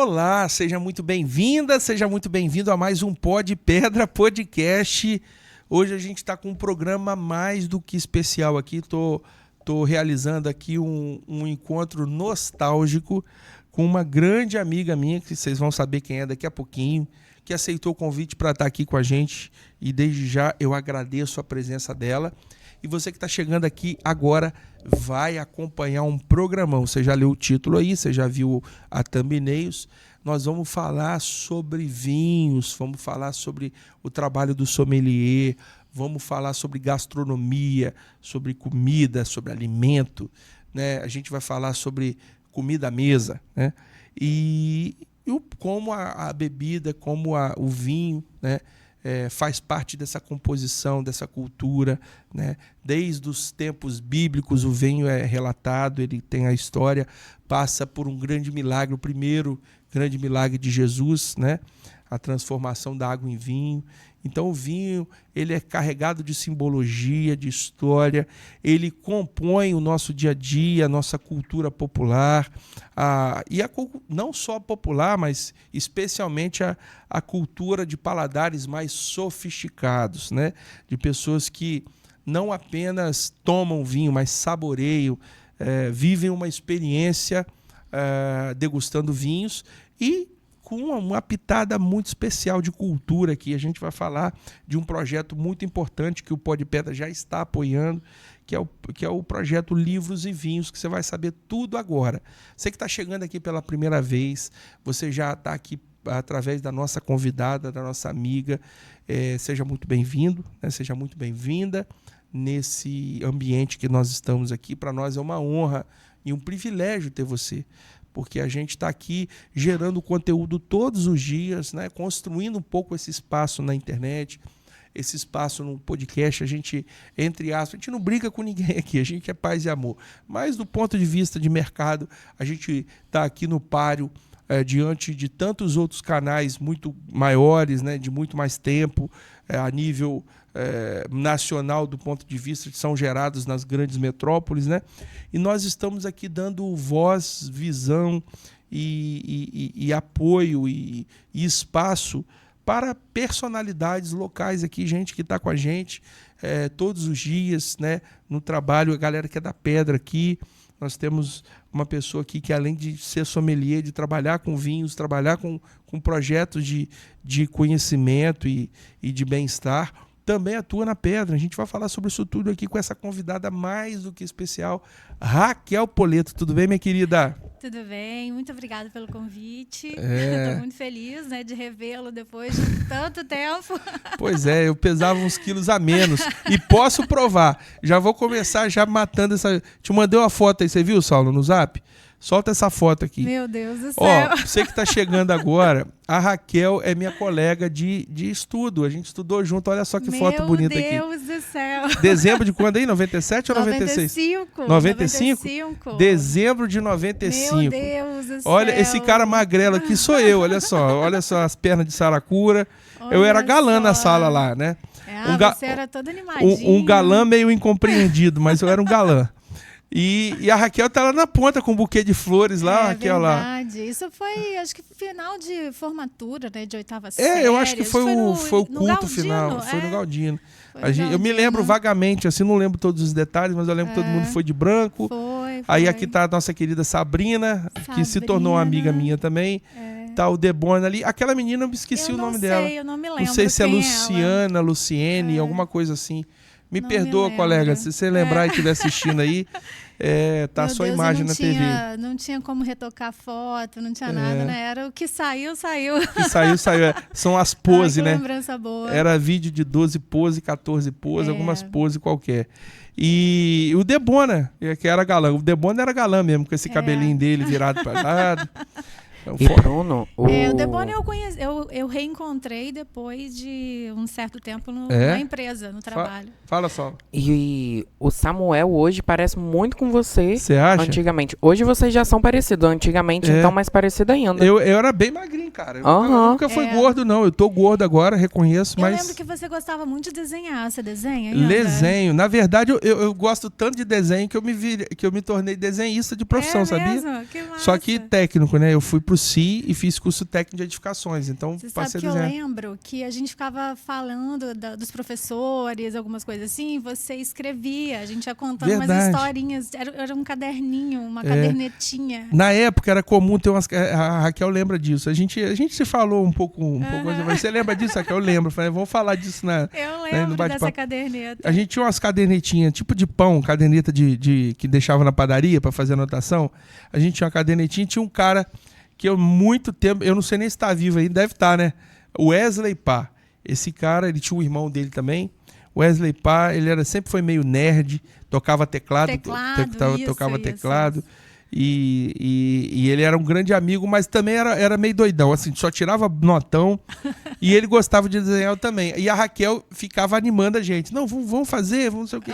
Olá, seja muito bem-vinda, seja muito bem-vindo a mais um Pó de Pedra Podcast. Hoje a gente está com um programa mais do que especial aqui. Tô realizando aqui um encontro nostálgico com uma grande amiga minha, que vocês vão saber quem é daqui a pouquinho, que aceitou o convite para estar aqui com a gente e desde já eu agradeço a presença dela. E você que está chegando aqui agora vai acompanhar um programão. Você já leu o título aí, você já viu a thumbnails. Nós vamos falar sobre vinhos, vamos falar sobre o trabalho do sommelier, vamos falar sobre gastronomia, sobre comida, sobre alimento, né? A gente vai falar sobre comida à mesa, né? E como a bebida, como o vinho, né? Faz parte dessa composição, dessa cultura, né? Desde os tempos bíblicos o vinho é relatado, ele tem a história, passa por um grande milagre, o primeiro grande milagre de Jesus, né? A transformação da água em vinho. Então o vinho ele é carregado de simbologia, de história, ele compõe o nosso dia a dia, a nossa cultura popular, não só popular, mas especialmente a cultura de paladares mais sofisticados, né? De pessoas que não apenas tomam vinho, mas saboreiam, vivem uma experiência degustando vinhos e com uma pitada muito especial de cultura aqui. A gente vai falar de um projeto muito importante que o Pó de Pedra já está apoiando, que é o projeto Livros e Vinhos, que você vai saber tudo agora. Você que está chegando aqui pela primeira vez, você já está aqui através da nossa convidada, da nossa amiga, seja muito bem-vindo, né? Seja muito bem-vinda nesse ambiente que nós estamos aqui. Para nós é uma honra e um privilégio ter você, porque a gente está aqui gerando conteúdo todos os dias, né? Construindo um pouco esse espaço na internet, esse espaço no podcast. A gente, entre aspas, a gente não briga com ninguém aqui, a gente é paz e amor. Mas do ponto de vista de mercado, a gente está aqui no páreo, diante de tantos outros canais muito maiores, né? De muito mais tempo, a nível nacional, do ponto de vista de são gerados nas grandes metrópoles, né? E nós estamos aqui dando voz, visão e apoio e espaço para personalidades locais aqui, gente que está com a gente todos os dias, né? No trabalho, a galera que é da Pedra aqui. Nós temos uma pessoa aqui que, além de ser sommelier, de trabalhar com vinhos, trabalhar com projetos de conhecimento e de bem-estar, também atua na Pedra. A gente vai falar sobre isso tudo aqui com essa convidada mais do que especial, Raquel Poletto. Tudo bem, minha querida? Tudo bem, muito obrigada pelo convite. Estou muito feliz, né, de revê-lo depois de tanto tempo. Pois é, eu pesava uns quilos a menos e posso provar. Já vou começar já matando essa... Te mandei uma foto aí, você viu, Saulo, no Zap? Solta essa foto aqui. Meu Deus do céu. Ó, você que está chegando agora, a Raquel é minha colega de estudo. A gente estudou junto, olha só que foto bonita aqui. Meu Deus do céu. Dezembro de quando aí? 97 ou 96? 95. Dezembro de 95. Meu Deus do céu. Olha, esse cara magrelo aqui sou eu, olha só as pernas de saracura. Olha, eu era galã só na sala lá, né? Você era todo animadinho. Um galã meio incompreendido, mas eu era um galã. E a Raquel tá lá na ponta com um buquê de flores lá, Raquel lá. É verdade. Isso foi, acho que final de formatura, né, de oitava série. Eu acho que foi o culto Galdino, final. Foi no Galdino. Galdino. Eu me lembro vagamente, assim, não lembro todos os detalhes, mas eu lembro que todo mundo foi de branco. Foi. Aí aqui tá a nossa querida Sabrina, que se tornou uma amiga minha também. Tá o Debona ali. Aquela menina, eu me esqueci o nome dela. Eu não me lembro. Não sei se é Luciana, ela. Luciene, alguma coisa assim. Me Não perdoa, me colega, se você lembrar e estiver assistindo aí, tá Meu só Deus, imagem na TV. Não tinha como retocar foto, não tinha nada, né? Era o que saiu. Que saiu. São as poses, né? Lembrança boa. Era vídeo de 12 poses, 14 poses, algumas poses qualquer. E o Debona, que era galã. O Debona era galã mesmo, com esse cabelinho dele virado para lado. E Bruno, o Debona eu reencontrei depois de um certo tempo na empresa, no trabalho. Fala só. E o Samuel hoje parece muito com você. Você acha? Antigamente. Hoje vocês já são parecidos. Antigamente, então, mais parecido ainda. Eu era bem magrinho, cara. Eu nunca fui gordo, não. Eu tô gordo agora, reconheço, mas... Eu lembro que você gostava muito de desenhar. Você desenha ainda? Desenho. Na verdade, eu gosto tanto de desenho que eu me tornei desenhista de profissão, sabia? Que massa. Só que técnico, né? Eu fui pro CI e fiz curso técnico de edificações. Então, você sabe que eu lembro que a gente ficava falando dos professores, algumas coisas assim, você escrevia, a gente ia contando umas historinhas, era um caderninho, uma cadernetinha. Na época era comum ter umas... A Raquel lembra disso. A gente se falou um pouco, mas você lembra disso, Raquel? Eu lembro. Falei, vamos falar disso eu lembro dessa caderneta. A gente tinha umas cadernetinhas, tipo de pão, caderneta que deixava na padaria para fazer anotação. A gente tinha uma cadernetinha, tinha um cara que eu muito tempo, eu não sei nem se está vivo ainda, deve estar, né? Wesley Pá. Esse cara, ele tinha um irmão dele também. Wesley Pá, ele sempre foi meio nerd, tocava teclado. Tocava teclado. E ele era um grande amigo, mas também era meio doidão, assim, só tirava notão. E ele gostava de desenhar também. E a Raquel ficava animando a gente. Não, vamos fazer, vamos não sei o quê.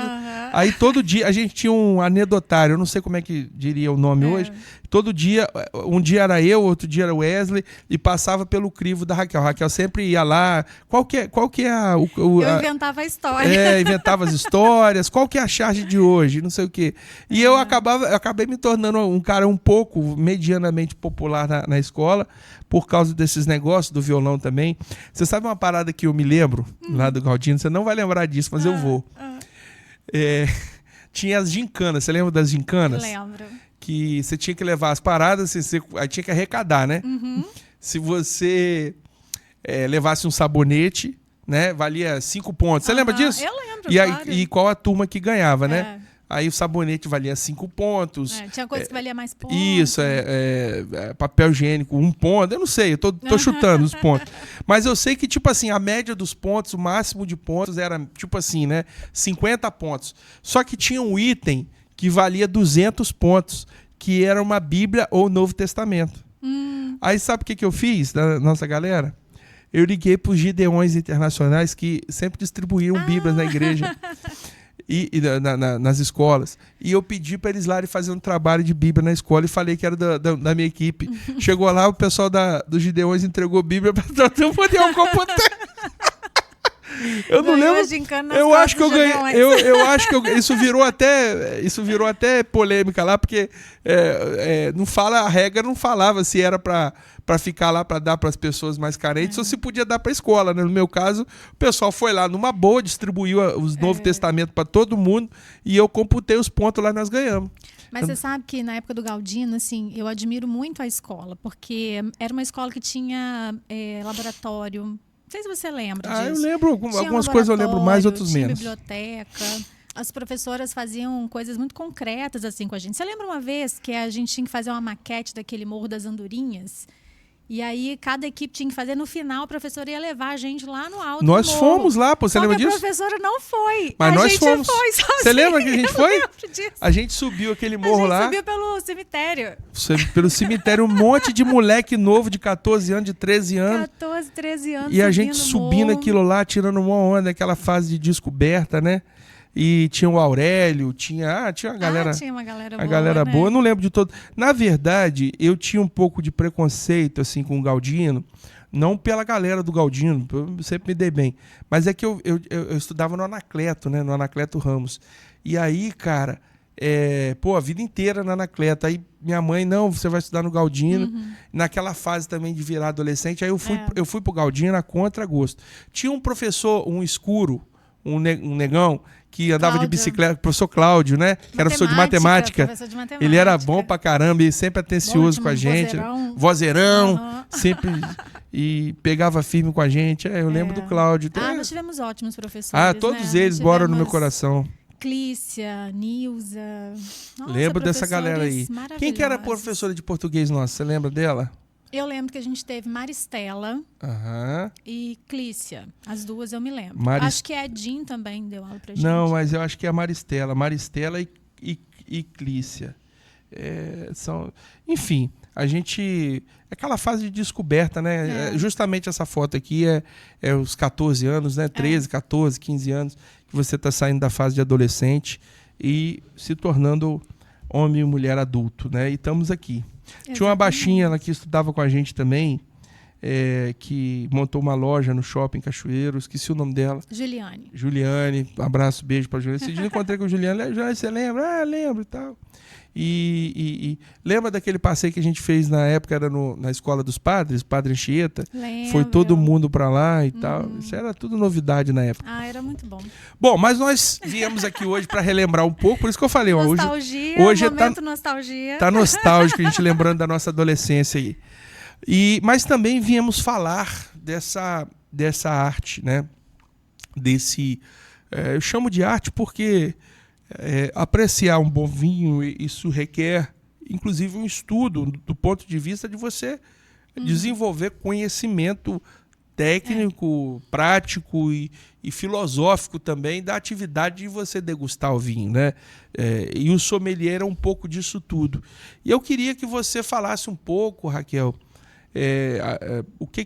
Aí todo dia, a gente tinha um anedotário, eu não sei como é que diria o nome hoje. Todo dia, um dia era eu, outro dia era o Wesley, e passava pelo crivo da Raquel. A Raquel sempre ia lá. Qual que é eu inventava a história. Inventava as histórias. Qual que é a charge de hoje? Não sei o quê. E eu acabei me tornando um cara um pouco medianamente popular na escola, por causa desses negócios do violão também. Você sabe uma parada que eu me lembro, lá do Galdino? Você não vai lembrar disso, mas eu vou. Tinha as gincanas. Você lembra das gincanas? Lembro. Que você tinha que levar as paradas, aí tinha que arrecadar, né? Se você levasse um sabonete, né, valia 5 pontos. Você lembra disso? Eu lembro, e qual a turma que ganhava, né? Aí o sabonete valia 5 pontos. Tinha coisa que valia mais pontos. Isso, papel higiênico, 1 ponto. Eu não sei, eu tô chutando os pontos. Mas eu sei que, tipo assim, a média dos pontos, o máximo de pontos era, tipo assim, né, 50 pontos. Só que tinha um item que valia 200 pontos, que era uma Bíblia ou Novo Testamento. Aí sabe o que eu fiz da nossa galera? Eu liguei para os Gideões Internacionais, que sempre distribuíam Bíblias na igreja e nas escolas. E eu pedi para eles lá fazer um trabalho de Bíblia na escola e falei que era da minha equipe. Chegou lá, o pessoal dos Gideões entregou Bíblia para todo mundo e eu computei. Eu não lembro. Eu acho que eu ganhei. Eu acho que isso virou até polêmica lá, porque a regra não falava se era para ficar lá para dar para as pessoas mais carentes ou se podia dar para a escola, né? No meu caso, o pessoal foi lá numa boa, distribuiu os Novo Testamento para todo mundo e eu computei os pontos lá e nós ganhamos. Mas você sabe que na época do Galdino, assim, eu admiro muito a escola, porque era uma escola que tinha laboratório. Não sei se você lembra disso. Eu lembro. Algumas coisas eu lembro mais, outras menos. Biblioteca. As professoras faziam coisas muito concretas assim com a gente. Você lembra uma vez que a gente tinha que fazer uma maquete daquele Morro das Andorinhas? E aí, cada equipe tinha que fazer. No final, a professora ia levar a gente lá no alto Nós do morro. fomos lá, pô. Você lembra disso? A professora não foi. Mas nós gente fomos. Foi sozinha. Você lembra que a gente foi? Eu lembro disso. A gente subiu aquele morro lá. A gente subiu pelo cemitério. Pelo cemitério, um monte de moleque novo de 14 anos, de 13 anos. 14, 13 anos. E a gente subindo aquilo lá, tirando uma onda, aquela fase de descoberta, né? E tinha o Aurélio, tinha uma galera. Tinha uma galera boa. A galera né? boa, eu não lembro de todo. Na verdade, eu tinha um pouco de preconceito assim com o Galdino, não pela galera do Galdino, eu sempre me dei bem. Mas é que eu estudava no Anacleto, né? No Anacleto Ramos. E aí, cara, a vida inteira no Anacleto. Aí minha mãe, não, você vai estudar no Galdino. Naquela fase também de virar adolescente, aí eu fui pro Galdino a contragosto. Tinha um professor, um escuro, um negão, que andava de bicicleta, professor Cláudio, né? Que era professor de matemática. Ele era bom pra caramba e sempre atencioso com a gente. Vozeirão, sempre. E pegava firme com a gente. Eu lembro do Cláudio. Nós tivemos ótimos professores. Todos eles moram no meu coração. Clícia, Nilza. Nossa, lembro dessa galera aí. Quem que era a professora de português nossa? Você lembra dela? Eu lembro que a gente teve Maristela e Clícia. As duas eu me lembro. Acho que a Edinho também deu aula pra gente. Não, mas eu acho que é a Maristela. Maristela e Clícia. Enfim, a gente... Aquela fase de descoberta, né? Justamente essa foto aqui é os 14 anos, né? 13, 14, 15 anos, que você está saindo da fase de adolescente e se tornando homem e mulher adulto, né? E estamos aqui. Exatamente. Tinha uma baixinha ela que estudava com a gente também, que montou uma loja no shopping Cachoeiro, esqueci o nome dela. Juliane, abraço, beijo pra Juliane. Esse dia eu encontrei com a Juliane, Juliane, você lembra? Ah, lembro e tal. E lembra daquele passeio que a gente fez na época, era na Escola dos Padres, Padre Anchieta? Lembro. Foi todo mundo pra lá e tal. Isso era tudo novidade na época. Ah, era muito bom. Bom, mas nós viemos aqui hoje pra relembrar um pouco, por isso que eu falei. Nostalgia, hoje momento nostalgia. Tá nostálgico a gente lembrando da nossa adolescência aí. Mas também viemos falar dessa arte, né? Eu chamo de arte porque apreciar um bom vinho, isso requer, inclusive, um estudo do ponto de vista de você desenvolver conhecimento técnico, prático e filosófico também da atividade de você degustar o vinho, né? E o sommelier é um pouco disso tudo. E eu queria que você falasse um pouco, Raquel, o que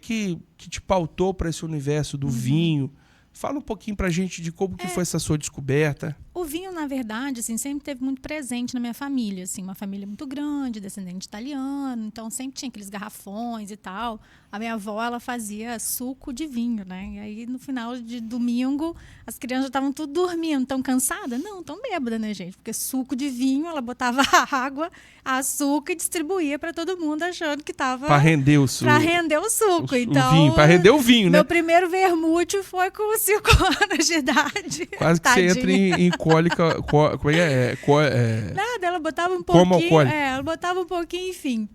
te pautou para esse universo do vinho. Fala um pouquinho pra gente de como que foi essa sua descoberta. O vinho, na verdade, assim, sempre esteve muito presente na minha família, assim, uma família muito grande, descendente italiano, então sempre tinha aqueles garrafões e tal. A minha avó, ela fazia suco de vinho, né? E aí, no final de domingo, as crianças estavam tudo dormindo, tão cansadas? Não, tão bêbadas, né, gente? Porque suco de vinho, ela botava água, açúcar e distribuía para todo mundo, achando que tava... Para render o suco. Para render o suco. Então, o vinho, para render o vinho, né? Meu primeiro vermute foi com 5 anos de idade. Quase que Tadinha. Você entra em cólica... Nada, ela botava um pouquinho... Como ela botava um pouquinho, enfim.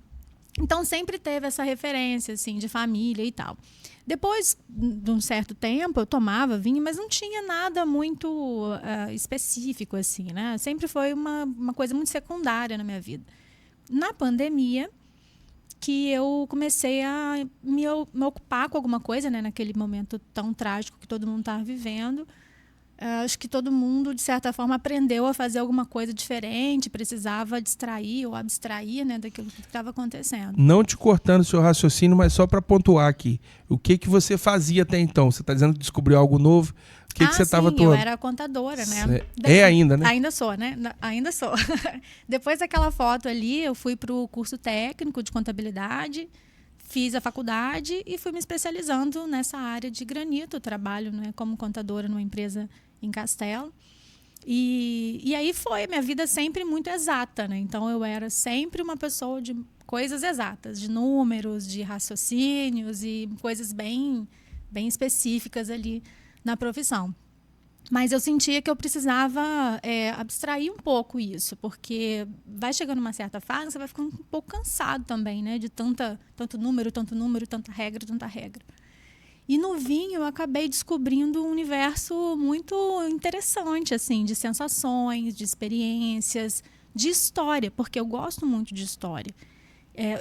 Então, sempre teve essa referência, assim, de família e tal. Depois de um certo tempo, eu tomava vinho, mas não tinha nada muito específico, assim, né? Sempre foi uma coisa muito secundária na minha vida. Na pandemia, que eu comecei a me ocupar com alguma coisa, né? Naquele momento tão trágico que todo mundo estava vivendo. Acho que todo mundo, de certa forma, aprendeu a fazer alguma coisa diferente, precisava distrair ou abstrair, né, daquilo que estava acontecendo. Não te cortando o seu raciocínio, mas só para pontuar aqui. O que você fazia até então? Você está dizendo que descobriu algo novo? O que você estava atuando? Eu era contadora, né? Ainda, né? Ainda sou, né? Ainda sou. Depois daquela foto ali, eu fui para o curso técnico de contabilidade, fiz a faculdade e fui me especializando nessa área de granito. Eu trabalho, né, como contadora numa empresa em Castelo. E aí foi minha vida sempre muito exata, né? Então eu era sempre uma pessoa de coisas exatas, de números, de raciocínios e coisas bem específicas ali na profissão. Mas eu sentia que eu precisava abstrair um pouco isso, porque vai chegando uma certa fase, você vai ficando um pouco cansado também, né? De tanto número, tanta regra. E no vinho eu acabei descobrindo um universo muito interessante, assim, de sensações, de experiências, de história, porque eu gosto muito de história.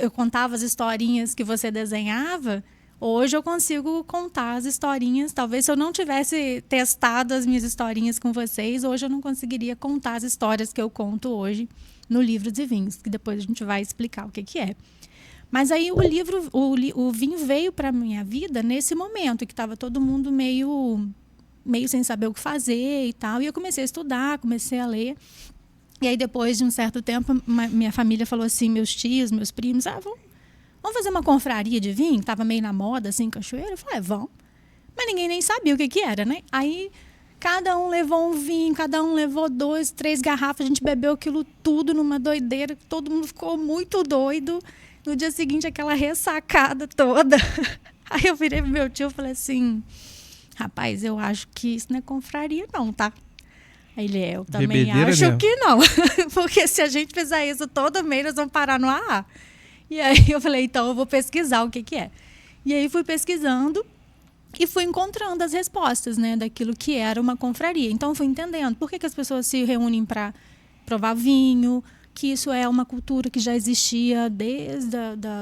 Eu contava as historinhas que você desenhava, hoje eu consigo contar as historinhas. Talvez se eu não tivesse testado as minhas historinhas com vocês, hoje eu não conseguiria contar as histórias que eu conto hoje no livro de vinhos, que depois a gente vai explicar o que é. Mas aí o vinho veio para a minha vida nesse momento, que estava todo mundo meio sem saber o que fazer e tal. E eu comecei a estudar, comecei a ler. E aí depois de um certo tempo, minha família falou assim, meus tios, meus primos, vamos fazer uma confraria de vinho? Estava meio na moda, assim, em Cachoeiro. Eu falei, vamos. Mas ninguém nem sabia o que era, né? Aí cada um levou um vinho, cada um levou 2, 3 garrafas. A gente bebeu aquilo tudo numa doideira. Todo mundo ficou muito doido. No dia seguinte, aquela ressacada toda. Aí eu virei pro meu tio e falei assim, rapaz, eu acho que isso não é confraria não, tá? Aí ele, eu também Bebedeira acho mesmo. que não. Porque se a gente fizer isso todo mês, nós vamos parar no AA. E aí eu falei, então eu vou pesquisar o que é. E aí fui pesquisando e fui encontrando as respostas, né, daquilo que era uma confraria. Então fui entendendo por que as pessoas se reúnem para provar vinho, que isso é uma cultura que já existia desde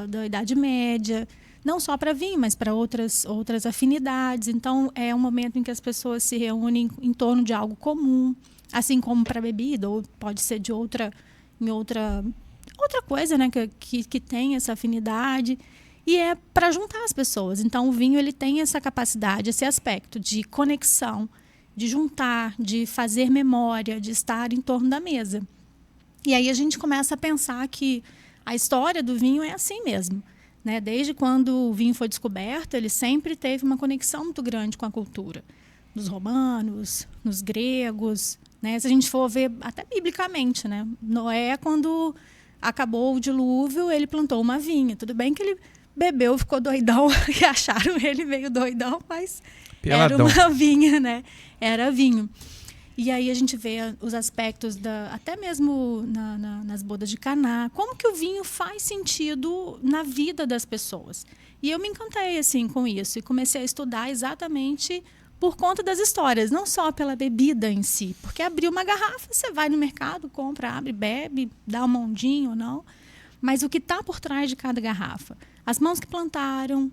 da Idade Média, não só para vinho, mas para outras afinidades. Então, é um momento em que as pessoas se reúnem em torno de algo comum, assim como para bebida, ou pode ser de outra coisa, né, que tem essa afinidade. E é para juntar as pessoas. Então, o vinho ele tem essa capacidade, esse aspecto de conexão, de juntar, de fazer memória, de estar em torno da mesa. E aí a gente começa a pensar que a história do vinho é assim mesmo. né? Desde quando o vinho foi descoberto, ele sempre teve uma conexão muito grande com a cultura dos romanos, nos gregos, né? Se a gente for ver até biblicamente, né? Noé, quando acabou o dilúvio, ele plantou uma vinha. Tudo bem que ele bebeu, ficou doidão e acharam ele meio doidão, mas Peladão. era uma vinha, né? Era vinho. E aí a gente vê os aspectos, até mesmo nas bodas de Caná, como que o vinho faz sentido na vida das pessoas. E eu me encantei assim, com isso e comecei a estudar exatamente por conta das histórias, não só pela bebida em si. Porque abrir uma garrafa, você vai no mercado, compra, abre, bebe, dá um ondinho ou não. Mas o que está por trás de cada garrafa? As mãos que plantaram,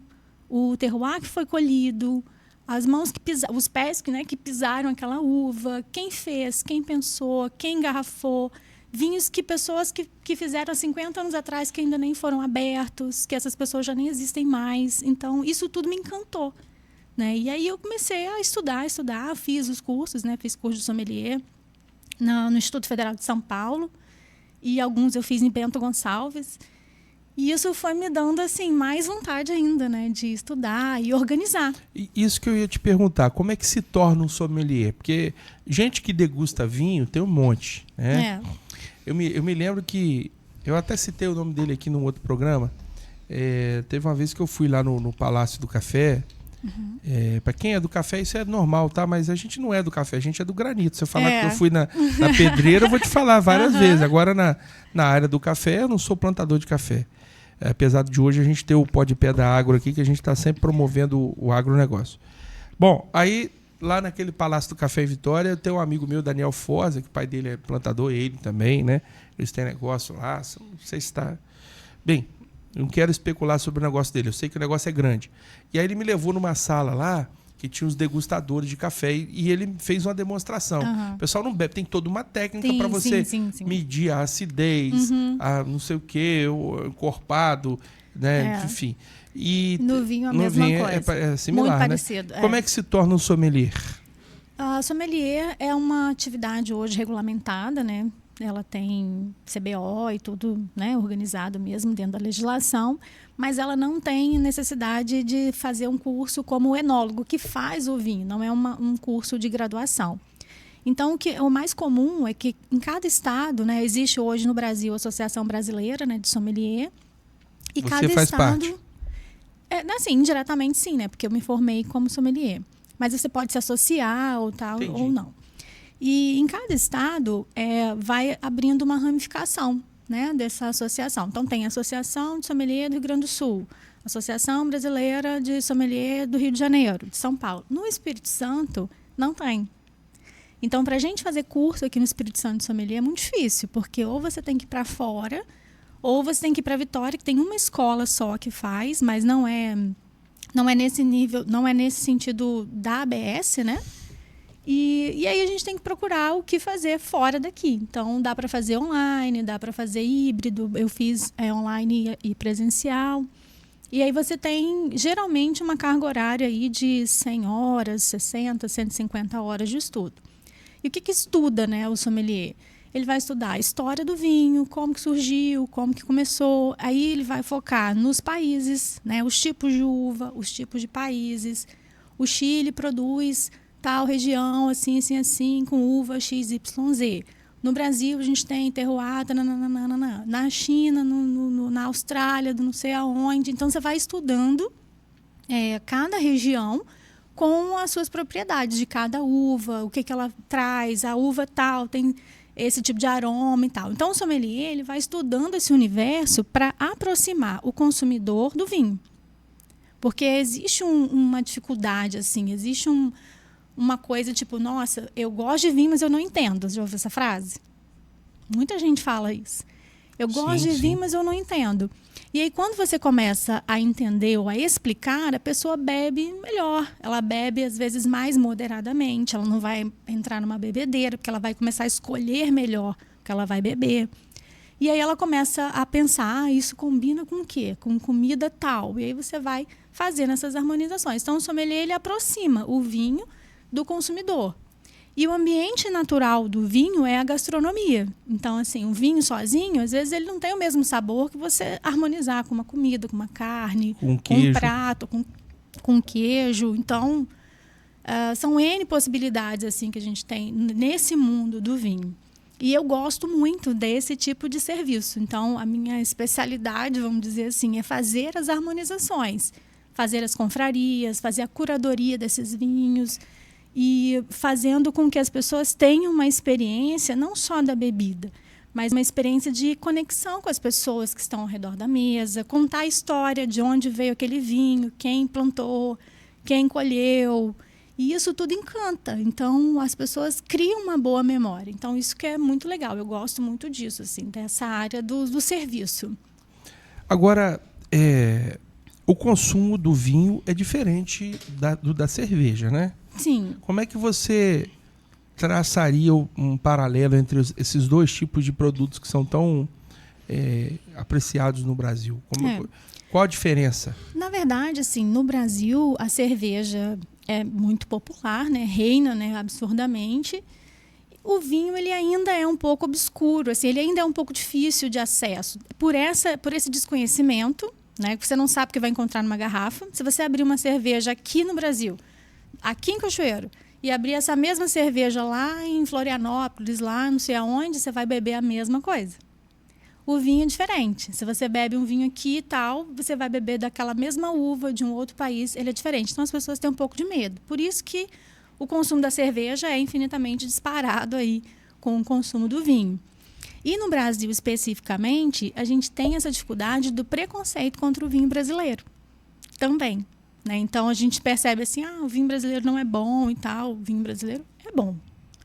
o terroir que foi colhido, as mãos que os pés que pisaram aquela uva, quem fez, quem pensou, quem engarrafou, vinhos que pessoas que fizeram há 50 anos atrás que ainda nem foram abertos, que essas pessoas já nem existem mais. Então, isso tudo me encantou, né? E aí eu comecei a estudar, fiz os cursos, né? Fiz curso de sommelier no Instituto Federal de São Paulo e alguns eu fiz em Bento Gonçalves. E isso foi me dando assim mais vontade ainda, né, de estudar e organizar. Isso que eu ia te perguntar, como é que se torna um sommelier? Porque gente que degusta vinho tem um monte, né? Eu me lembro que eu até citei o nome dele aqui num outro programa. Teve uma vez que eu fui lá no Palácio do Café. Para quem é do café isso é normal, tá? Mas a gente não é do café, a gente é do granito. Se eu falar que eu fui na pedreira, eu vou te falar várias vezes. Agora na área do café, eu não sou plantador de café. Apesar de hoje a gente ter o Pó de Pedra Agro aqui, que a gente está sempre promovendo o agronegócio. Bom, aí lá naquele Palácio do Café em Vitória, tem um amigo meu, Daniel Forza, que o pai dele é plantador, ele também, né? Eles têm negócio lá, não sei se está... Bem, eu não quero especular sobre o negócio dele, eu sei que o negócio é grande. E aí ele me levou numa sala lá, que tinha os degustadores de café, e ele fez uma demonstração. O pessoal não bebe, tem toda uma técnica para você medir a acidez, a não sei o quê, o encorpado, né? Enfim. E no vinho a mesma coisa. É similar, muito né? parecido. Como é que se torna um sommelier? A sommelier é uma atividade hoje regulamentada, né? Ela tem CBO e tudo, né, organizado mesmo dentro da legislação, mas ela não tem necessidade de fazer um curso como o enólogo, que faz o vinho, não é um curso de graduação. Então, o mais comum é que em cada estado, né, existe hoje no Brasil a Associação Brasileira, né, de Sommelier, e Você cada faz estado... parte? Assim, indiretamente sim, né, porque eu me formei como sommelier. Mas você pode se associar ou tal, Entendi. ou não. E em cada estado vai abrindo uma ramificação, né, dessa associação. Então, tem a Associação de Sommelier do Rio Grande do Sul, Associação Brasileira de Sommelier do Rio de Janeiro, de São Paulo. No Espírito Santo, não tem. Então, para a gente fazer curso aqui no Espírito Santo de Sommelier é muito difícil, porque ou você tem que ir para fora, ou você tem que ir para Vitória, que tem uma escola só que faz, mas não é nesse nível, não é nesse sentido da ABS, né? E aí a gente tem que procurar o que fazer fora daqui. Então, dá para fazer online, dá para fazer híbrido. Eu fiz online e presencial. E aí você tem, geralmente, uma carga horária aí de 100 horas, 60, 150 horas de estudo. E o que estuda, né, o sommelier? Ele vai estudar a história do vinho, como que surgiu, como que começou. Aí ele vai focar nos países, né, os tipos de uva, os tipos de países. O Chile produz... tal região, assim, com uva XYZ. No Brasil, a gente tem terroir, na China, na Austrália, não sei aonde. Então, você vai estudando cada região com as suas propriedades de cada uva, o que ela traz, a uva tal, tem esse tipo de aroma e tal. Então, o sommelier ele vai estudando esse universo para aproximar o consumidor do vinho. Porque existe uma dificuldade, assim, existe uma coisa tipo, nossa, eu gosto de vinho, mas eu não entendo. Já ouviu essa frase? Muita gente fala isso. Eu gosto de vinho, mas eu não entendo. E aí, quando você começa a entender ou a explicar, a pessoa bebe melhor. Ela bebe, às vezes, mais moderadamente. Ela não vai entrar numa bebedeira, porque ela vai começar a escolher melhor o que ela vai beber. E aí ela começa a pensar, isso combina com o quê? Com comida tal. E aí você vai fazendo essas harmonizações. Então, o sommelier, ele aproxima o vinho do consumidor. E o ambiente natural do vinho é a gastronomia. Então, assim, o vinho sozinho, às vezes ele não tem o mesmo sabor que você harmonizar com uma comida, com uma carne, com um prato, com queijo. Então, são N possibilidades assim que a gente tem nesse mundo do vinho. E eu gosto muito desse tipo de serviço. Então, a minha especialidade, vamos dizer assim, é fazer as harmonizações, fazer as confrarias, fazer a curadoria desses vinhos, e fazendo com que as pessoas tenham uma experiência não só da bebida, mas uma experiência de conexão com as pessoas que estão ao redor da mesa, contar a história de onde veio aquele vinho, quem plantou, quem colheu. E isso tudo encanta. Então, as pessoas criam uma boa memória. Então, isso que é muito legal. Eu gosto muito disso, assim, dessa área do serviço. Agora, o consumo do vinho é diferente da cerveja, né? Sim. Como é que você traçaria um paralelo entre esses dois tipos de produtos que são tão apreciados no Brasil? Qual a diferença? Na verdade, assim, no Brasil, a cerveja é muito popular, né? Reina, né? Absurdamente. O vinho, ele ainda é um pouco obscuro, assim, ele ainda é um pouco difícil de acesso. Por esse desconhecimento, né? Que você não sabe o que vai encontrar numa garrafa. Se você abrir uma cerveja aqui no Brasil, aqui em Cachoeiro, e abrir essa mesma cerveja lá em Florianópolis, lá não sei aonde, você vai beber a mesma coisa. O vinho é diferente. Se você bebe um vinho aqui e tal, você vai beber daquela mesma uva de um outro país, ele é diferente. Então as pessoas têm um pouco de medo. Por isso que o consumo da cerveja é infinitamente disparado aí com o consumo do vinho. E no Brasil, especificamente, a gente tem essa dificuldade do preconceito contra o vinho brasileiro também. Então, a gente percebe assim, o vinho brasileiro não é bom e tal. O vinho brasileiro é bom.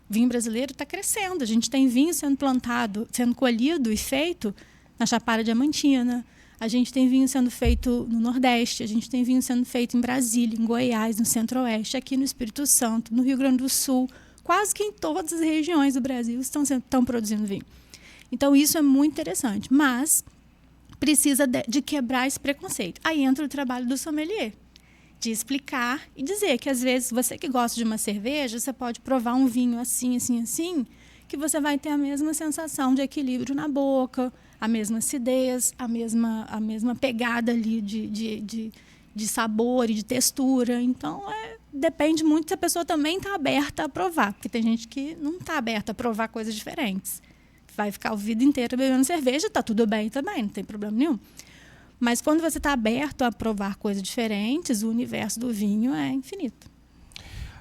O vinho brasileiro está crescendo. A gente tem vinho sendo plantado, sendo colhido e feito na Chapada Diamantina. A gente tem vinho sendo feito no Nordeste. A gente tem vinho sendo feito em Brasília, em Goiás, no Centro-Oeste, aqui no Espírito Santo, no Rio Grande do Sul. Quase que em todas as regiões do Brasil estão produzindo vinho. Então, isso é muito interessante. Mas precisa de quebrar esse preconceito. Aí entra o trabalho do sommelier, de explicar e dizer que, às vezes, você que gosta de uma cerveja, você pode provar um vinho assim, assim, assim, que você vai ter a mesma sensação de equilíbrio na boca, a mesma acidez, a mesma pegada ali de sabor e de textura. Então, depende muito se a pessoa também está aberta a provar, porque tem gente que não está aberta a provar coisas diferentes. Vai ficar a vida inteira bebendo cerveja, está tudo bem também, não tem problema nenhum. Mas quando você está aberto a provar coisas diferentes, o universo do vinho é infinito.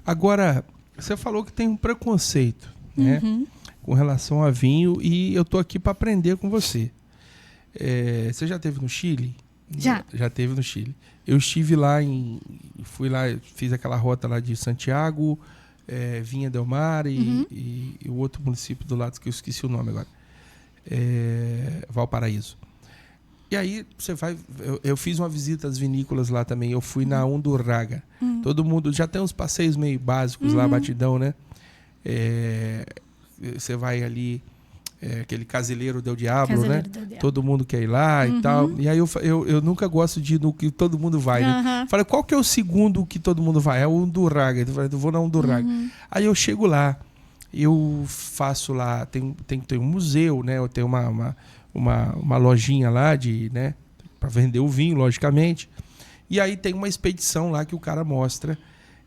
Agora, você falou que tem um preconceito, né, com relação a vinho, e eu estou aqui para aprender com você. Você já esteve no Chile? Já. Já esteve no Chile. Eu estive lá, fui lá, fiz aquela rota lá de Santiago, Vinha del Mar e o outro município do lado, que eu esqueci o nome agora. Valparaíso. E aí você vai. Eu fiz uma visita às vinícolas lá também. Eu fui na Undurraga. Todo mundo já tem uns passeios meio básicos lá, batidão, né? Você vai ali, aquele Casileiro del Diablo, né? Todo mundo quer ir lá e tal. E aí eu nunca gosto de ir no que todo mundo vai, né? Falei, qual que é o segundo que todo mundo vai? É o Undurraga. Eu falei, eu vou na Undurraga. Aí eu chego lá, eu faço lá, tem um museu, né? Eu tenho uma lojinha lá né, para vender o vinho, logicamente. E aí tem uma expedição lá que o cara mostra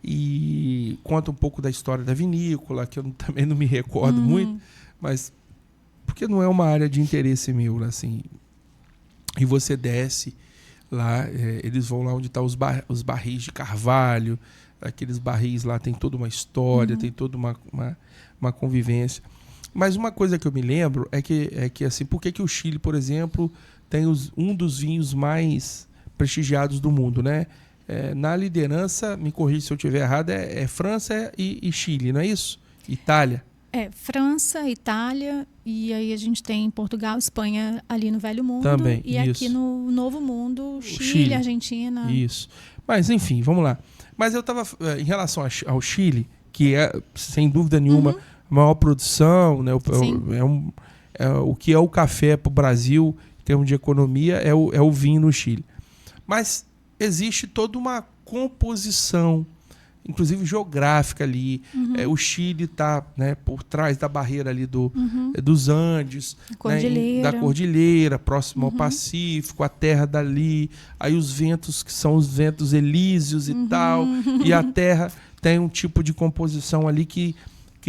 e conta um pouco da história da vinícola, que eu também não me recordo muito, mas porque não é uma área de interesse meu, assim. E você desce lá, eles vão lá onde estão os barris de carvalho, aqueles barris lá tem toda uma história, tem toda uma convivência. Mas uma coisa que eu me lembro é que assim, por que o Chile, por exemplo, tem um dos vinhos mais prestigiados do mundo, né? Na liderança, me corrija se eu estiver errado, é França e Chile, não é isso? Itália. França, Itália, e aí a gente tem Portugal, Espanha ali no Velho Mundo. Também, e isso. Aqui no Novo Mundo, Chile, Argentina. Isso. Mas, enfim, vamos lá. Mas eu estava, em relação ao Chile, que é, sem dúvida nenhuma, a maior produção, né? O que é o café para o Brasil, em termos de economia, é o vinho no Chile. Mas existe toda uma composição inclusive geográfica ali. O Chile está, né, por trás da barreira ali dos Andes, né, da Cordilheira, próximo ao Pacífico, a terra dali, aí os ventos que são os ventos elíseos e tal, e a terra tem um tipo de composição ali que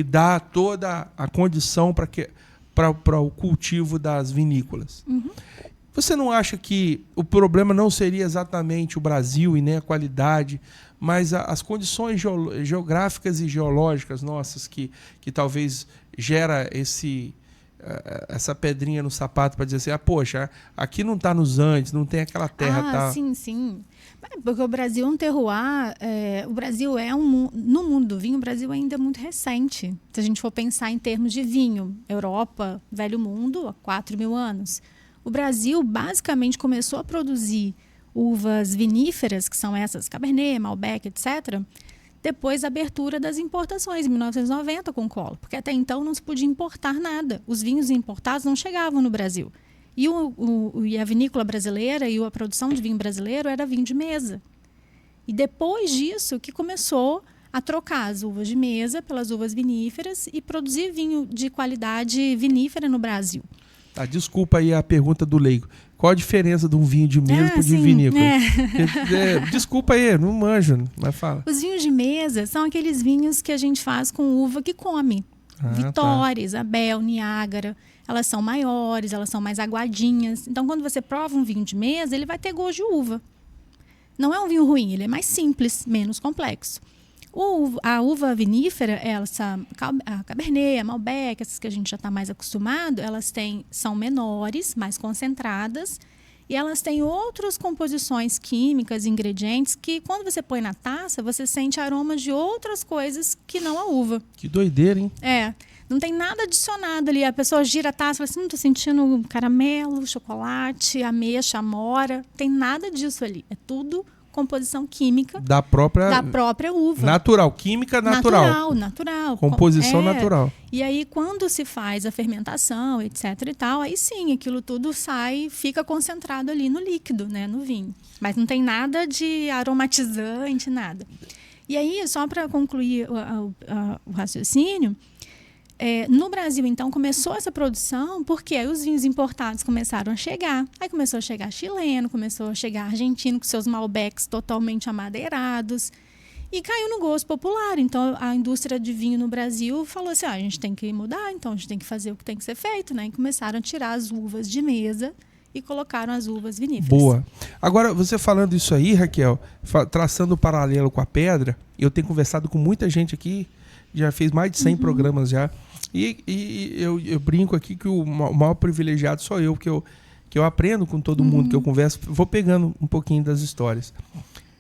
dá toda a condição para o cultivo das vinícolas. Você não acha que o problema não seria exatamente o Brasil e nem a qualidade, mas as condições geográficas e geológicas nossas que talvez gera essa pedrinha no sapato para dizer assim, poxa, aqui não está nos Andes, não tem aquela terra. Sim. Porque o Brasil é um terroir, o Brasil no mundo do vinho, o Brasil ainda é muito recente. Se a gente for pensar em termos de vinho, Europa, Velho Mundo, há 4.000 anos. O Brasil basicamente começou a produzir uvas viníferas, que são essas Cabernet, Malbec, etc., depois da abertura das importações, em 1990, com o Collor. Porque até então não se podia importar nada. Os vinhos importados não chegavam no Brasil. E a vinícola brasileira e a produção de vinho brasileiro era vinho de mesa. E depois disso que começou a trocar as uvas de mesa pelas uvas viníferas e produzir vinho de qualidade vinífera no Brasil. Desculpa aí a pergunta do leigo. Qual a diferença de um vinho de mesa para de vinícola? Desculpa aí, não manjo, mas fala. Os vinhos de mesa são aqueles vinhos que a gente faz com uva que come. Vitória, Isabel, Niágara. Elas são maiores, elas são mais aguadinhas. Então, quando você prova um vinho de mesa, ele vai ter gosto de uva. Não é um vinho ruim, ele é mais simples, menos complexo. A uva vinífera, a Cabernet, a Malbec, essas que a gente já está mais acostumado, são menores, mais concentradas, e elas têm outras composições químicas, ingredientes, que quando você põe na taça, você sente aromas de outras coisas que não a uva. Que doideira, hein? Não tem nada adicionado ali. A pessoa gira a taça e fala assim, não estou sentindo caramelo, chocolate, ameixa, amora. Não tem nada disso ali. É tudo composição química da própria uva. Natural, química natural. Natural. Composição natural. E aí, quando se faz a fermentação, etc. e tal, aí sim, aquilo tudo fica concentrado ali no líquido, né, no vinho. Mas não tem nada de aromatizante, nada. E aí, só para concluir o raciocínio, no Brasil, então, começou essa produção porque aí os vinhos importados começaram a chegar. Aí começou a chegar chileno, começou a chegar argentino com seus Malbecs totalmente amadeirados. E caiu no gosto popular. Então, a indústria de vinho no Brasil falou assim, a gente tem que mudar, então a gente tem que fazer o que tem que ser feito, né? E começaram a tirar as uvas de mesa e colocaram as uvas viníferas. Boa. Agora, você falando isso aí, Raquel, traçando o paralelo com a pedra, eu tenho conversado com muita gente aqui, já fez mais de 100 programas já, e eu brinco aqui que o maior privilegiado sou eu, que eu aprendo com todo mundo que eu converso, vou pegando um pouquinho das histórias.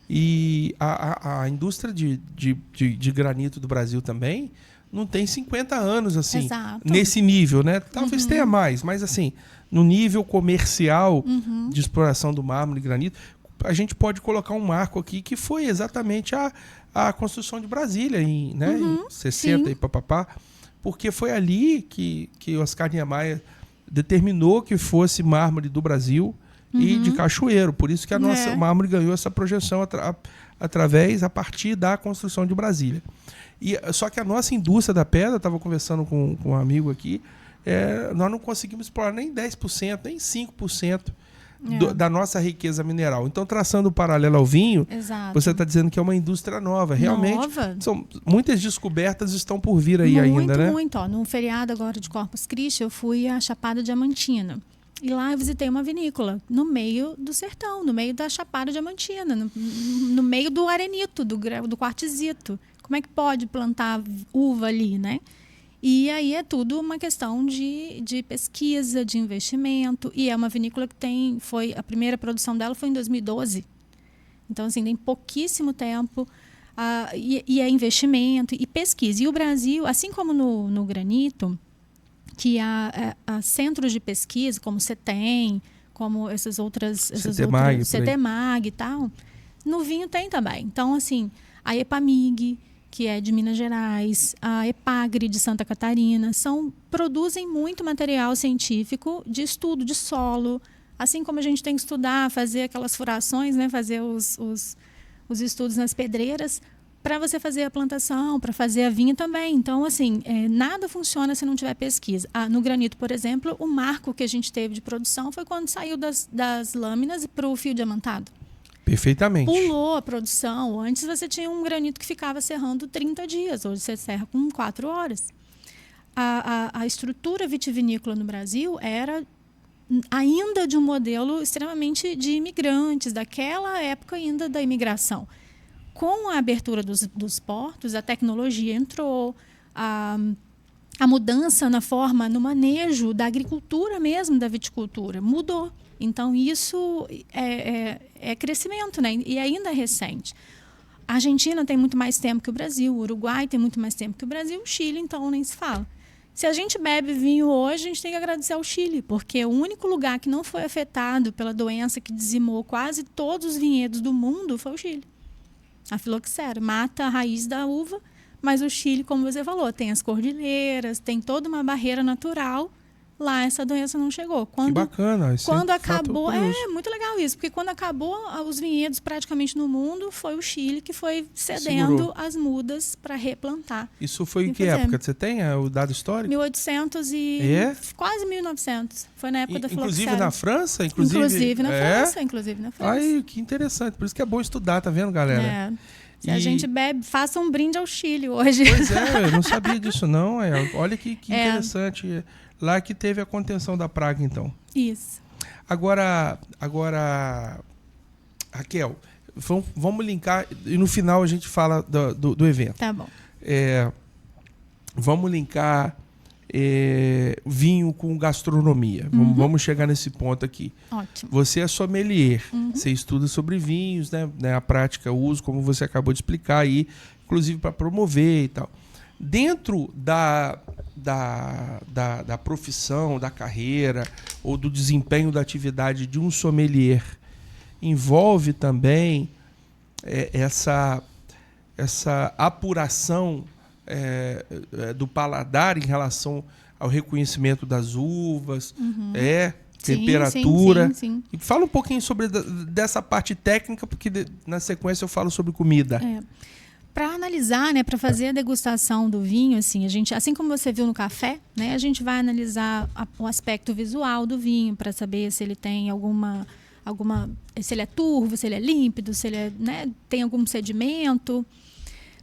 E a indústria de granito do Brasil também não tem 50 anos, assim, Exato. Nesse nível, né? Talvez tenha mais, mas assim, no nível comercial de exploração do mármore e granito, a gente pode colocar um marco aqui que foi exatamente a construção de Brasília, em 60 sim. e papapá, porque foi ali que Oscar Niemeyer determinou que fosse mármore do Brasil e de Cachoeiro. Por isso que o mármore ganhou essa projeção a partir da construção de Brasília. Só que a nossa indústria da pedra, estava conversando com um amigo aqui, nós não conseguimos explorar nem 10%, nem 5% da nossa riqueza mineral. Então, traçando o paralelo ao vinho, Exato. Você está dizendo que é uma indústria nova. Realmente, muitas descobertas estão por vir aí ainda, né? Muito. No feriado agora de Corpus Christi, eu fui à Chapada Diamantina. E lá eu visitei uma vinícola, no meio do sertão, no meio da Chapada Diamantina, no meio do arenito, do quartzito. Como é que pode plantar uva ali, né? E aí é tudo uma questão de pesquisa, de investimento. E é uma vinícola que a primeira produção dela foi em 2012. Então, assim, tem pouquíssimo tempo. E é investimento e pesquisa. E o Brasil, assim como no granito, que há centros de pesquisa, como o CETEM, como essas outras CETEMAG e tal, no vinho tem também. Então, assim, a EPAMIG, que é de Minas Gerais, a EPAGRE de Santa Catarina, produzem muito material científico de estudo de solo, assim como a gente tem que estudar, fazer aquelas furações, né, fazer os estudos nas pedreiras, para você fazer a plantação, para fazer a vinha também. Então, assim, nada funciona se não tiver pesquisa. No granito, por exemplo, o marco que a gente teve de produção foi quando saiu das lâminas para o fio diamantado. Perfeitamente. Pulou a produção. Antes você tinha um granito que ficava serrando 30 dias. Hoje você serra com 4 horas. A estrutura vitivinícola no Brasil era ainda de um modelo extremamente de imigrantes, daquela época ainda da imigração. Com a abertura dos portos, a tecnologia entrou, a mudança na forma, no manejo da agricultura mesmo, da viticultura, mudou. Então, isso é crescimento, né? E ainda é recente. A Argentina tem muito mais tempo que o Brasil, o Uruguai tem muito mais tempo que o Brasil, o Chile, então, nem se fala. Se a gente bebe vinho hoje, a gente tem que agradecer ao Chile, porque o único lugar que não foi afetado pela doença que dizimou quase todos os vinhedos do mundo foi o Chile. A filoxera mata a raiz da uva, mas o Chile, como você falou, tem as cordilheiras, tem toda uma barreira natural. Lá essa doença não chegou. Que bacana. Quando acabou, muito legal isso, porque quando acabou os vinhedos praticamente no mundo, foi o Chile que foi cedendo as mudas para replantar. Isso foi em que época? Você tem o dado histórico? 1800 e quase 1900. Foi na época da filoxera. Inclusive na França? Inclusive na França. Ai, que interessante. Por isso que é bom estudar, tá vendo, galera? Se a gente bebe, faça um brinde ao Chile hoje. Pois eu não sabia disso não. Olha que interessante. Lá que teve a contenção da praga, então. Isso. Agora, Raquel, vamos linkar e no final a gente fala do evento. Tá bom. Vamos linkar vinho com gastronomia. Vamos chegar nesse ponto aqui. Ótimo. Você é sommelier. Você estuda sobre vinhos, né? A prática, o uso, como você acabou de explicar aí, inclusive para promover e tal. Dentro da profissão, da carreira ou do desempenho da atividade de um sommelier, envolve também essa apuração do paladar em relação ao reconhecimento das uvas, temperatura. Sim. E fala um pouquinho sobre dessa parte técnica, porque na sequência eu falo sobre comida. Para analisar, né, para fazer a degustação do vinho, assim, a gente, assim como você viu no café, né, a gente vai analisar o aspecto visual do vinho para saber se ele tem se ele é turvo, se ele é límpido, se ele tem algum sedimento.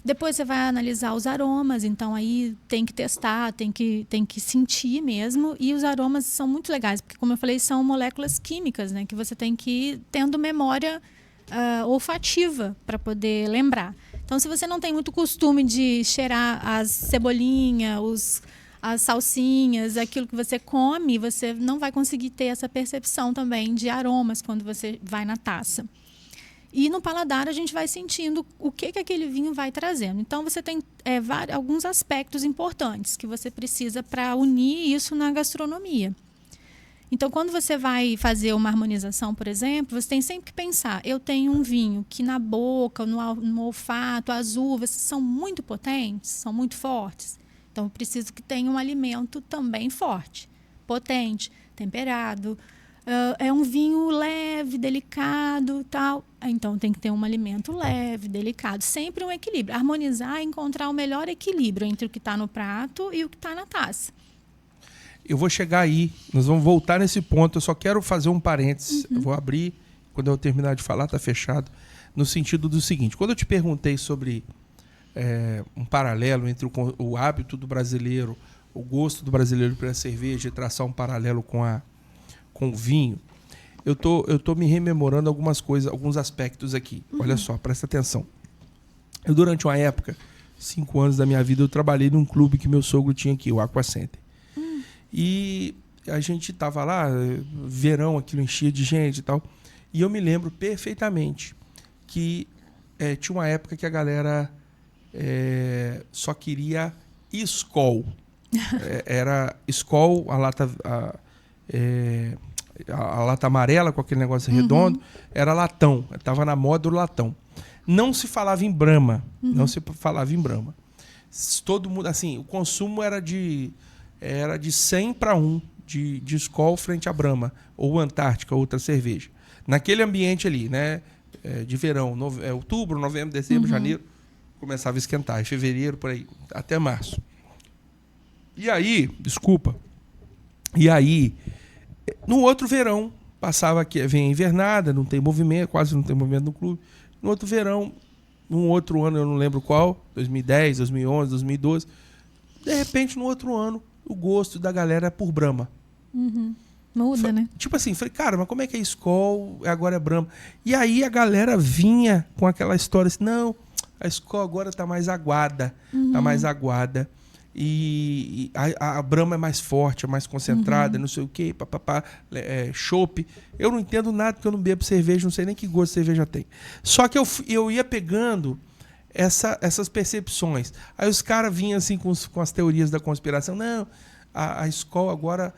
Depois você vai analisar os aromas, então aí tem que testar, tem que sentir mesmo. E os aromas são muito legais, porque, como eu falei, são moléculas químicas, né, que você tem que ir tendo memória olfativa para poder lembrar. Então, se você não tem muito costume de cheirar as cebolinhas, as salsinhas, aquilo que você come, você não vai conseguir ter essa percepção também de aromas quando você vai na taça. E no paladar a gente vai sentindo o que aquele vinho vai trazendo. Então, você tem alguns aspectos importantes que você precisa para unir isso na gastronomia. Então, quando você vai fazer uma harmonização, por exemplo, você tem sempre que pensar, eu tenho um vinho que na boca, no olfato, as uvas são muito potentes, são muito fortes. Então, eu preciso que tenha um alimento também forte, potente, temperado. É um vinho leve, delicado, tal. Então, tem que ter um alimento leve, delicado. Sempre um equilíbrio. Harmonizar é encontrar o melhor equilíbrio entre o que está no prato e o que está na taça. Eu vou chegar aí, nós vamos voltar nesse ponto. Eu só quero fazer um parênteses. Eu vou abrir, quando eu terminar de falar, está fechado. No sentido do seguinte, quando eu te perguntei sobre um paralelo entre o hábito do brasileiro, o gosto do brasileiro pela cerveja e traçar um paralelo com o vinho, eu tô me rememorando algumas coisas, alguns aspectos aqui. Olha só, presta atenção. Eu, durante uma época, 5 anos da minha vida, eu trabalhei num clube que meu sogro tinha aqui, o Aqua Center. E a gente estava lá, verão, aquilo enchia de gente e tal. E eu me lembro perfeitamente que tinha uma época que a galera só queria Skol. Era Skol, a lata amarela com aquele negócio redondo, era latão. Estava na moda o latão. Não se falava em Brahma. Não se falava em Brahma. Todo mundo, assim, o consumo era de 100 para 1 de Skol frente à Brahma, ou Antártica, outra cerveja. Naquele ambiente ali, né? De verão, outubro, novembro, dezembro, janeiro, começava a esquentar. Em fevereiro, por aí, até março. E aí, no outro verão, passava aqui, vem a invernada, não tem movimento, quase não tem movimento no clube. No outro verão, num outro ano, eu não lembro qual, 2010, 2011, 2012, de repente, no outro ano, o gosto da galera é por Brahma. Muda, né? Tipo assim, falei, cara, mas como é que é Skol, agora é Brahma? E aí a galera vinha com aquela história assim, não, a Skol agora tá mais aguada, e a Brahma é mais forte, é mais concentrada, não sei o quê, papapá, chopp. Eu não entendo nada porque eu não bebo cerveja, não sei nem que gosto de cerveja tem. Só que eu ia pegando essas percepções. Aí os caras vinham assim com as teorias da conspiração. Não, a Skol agora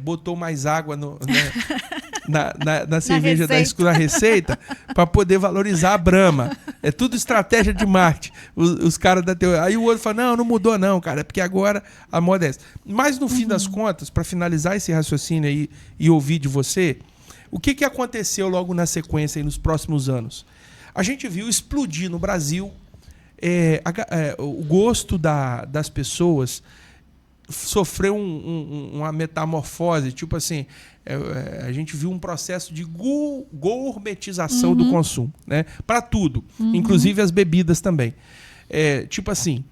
botou mais água na cerveja da Skol, na receita, para poder valorizar a Brahma. É tudo estratégia de marketing. Os caras da teoria. Aí o outro fala, não mudou não, cara, é porque agora a moda é essa. Mas no fim das contas, para finalizar esse raciocínio aí e ouvir de você, o que aconteceu logo na sequência aí nos próximos anos? A gente viu explodir no Brasil o gosto das pessoas sofreu uma metamorfose, tipo assim, a gente viu um processo de gourmetização do consumo, né? Para tudo, inclusive as bebidas também. Tipo assim,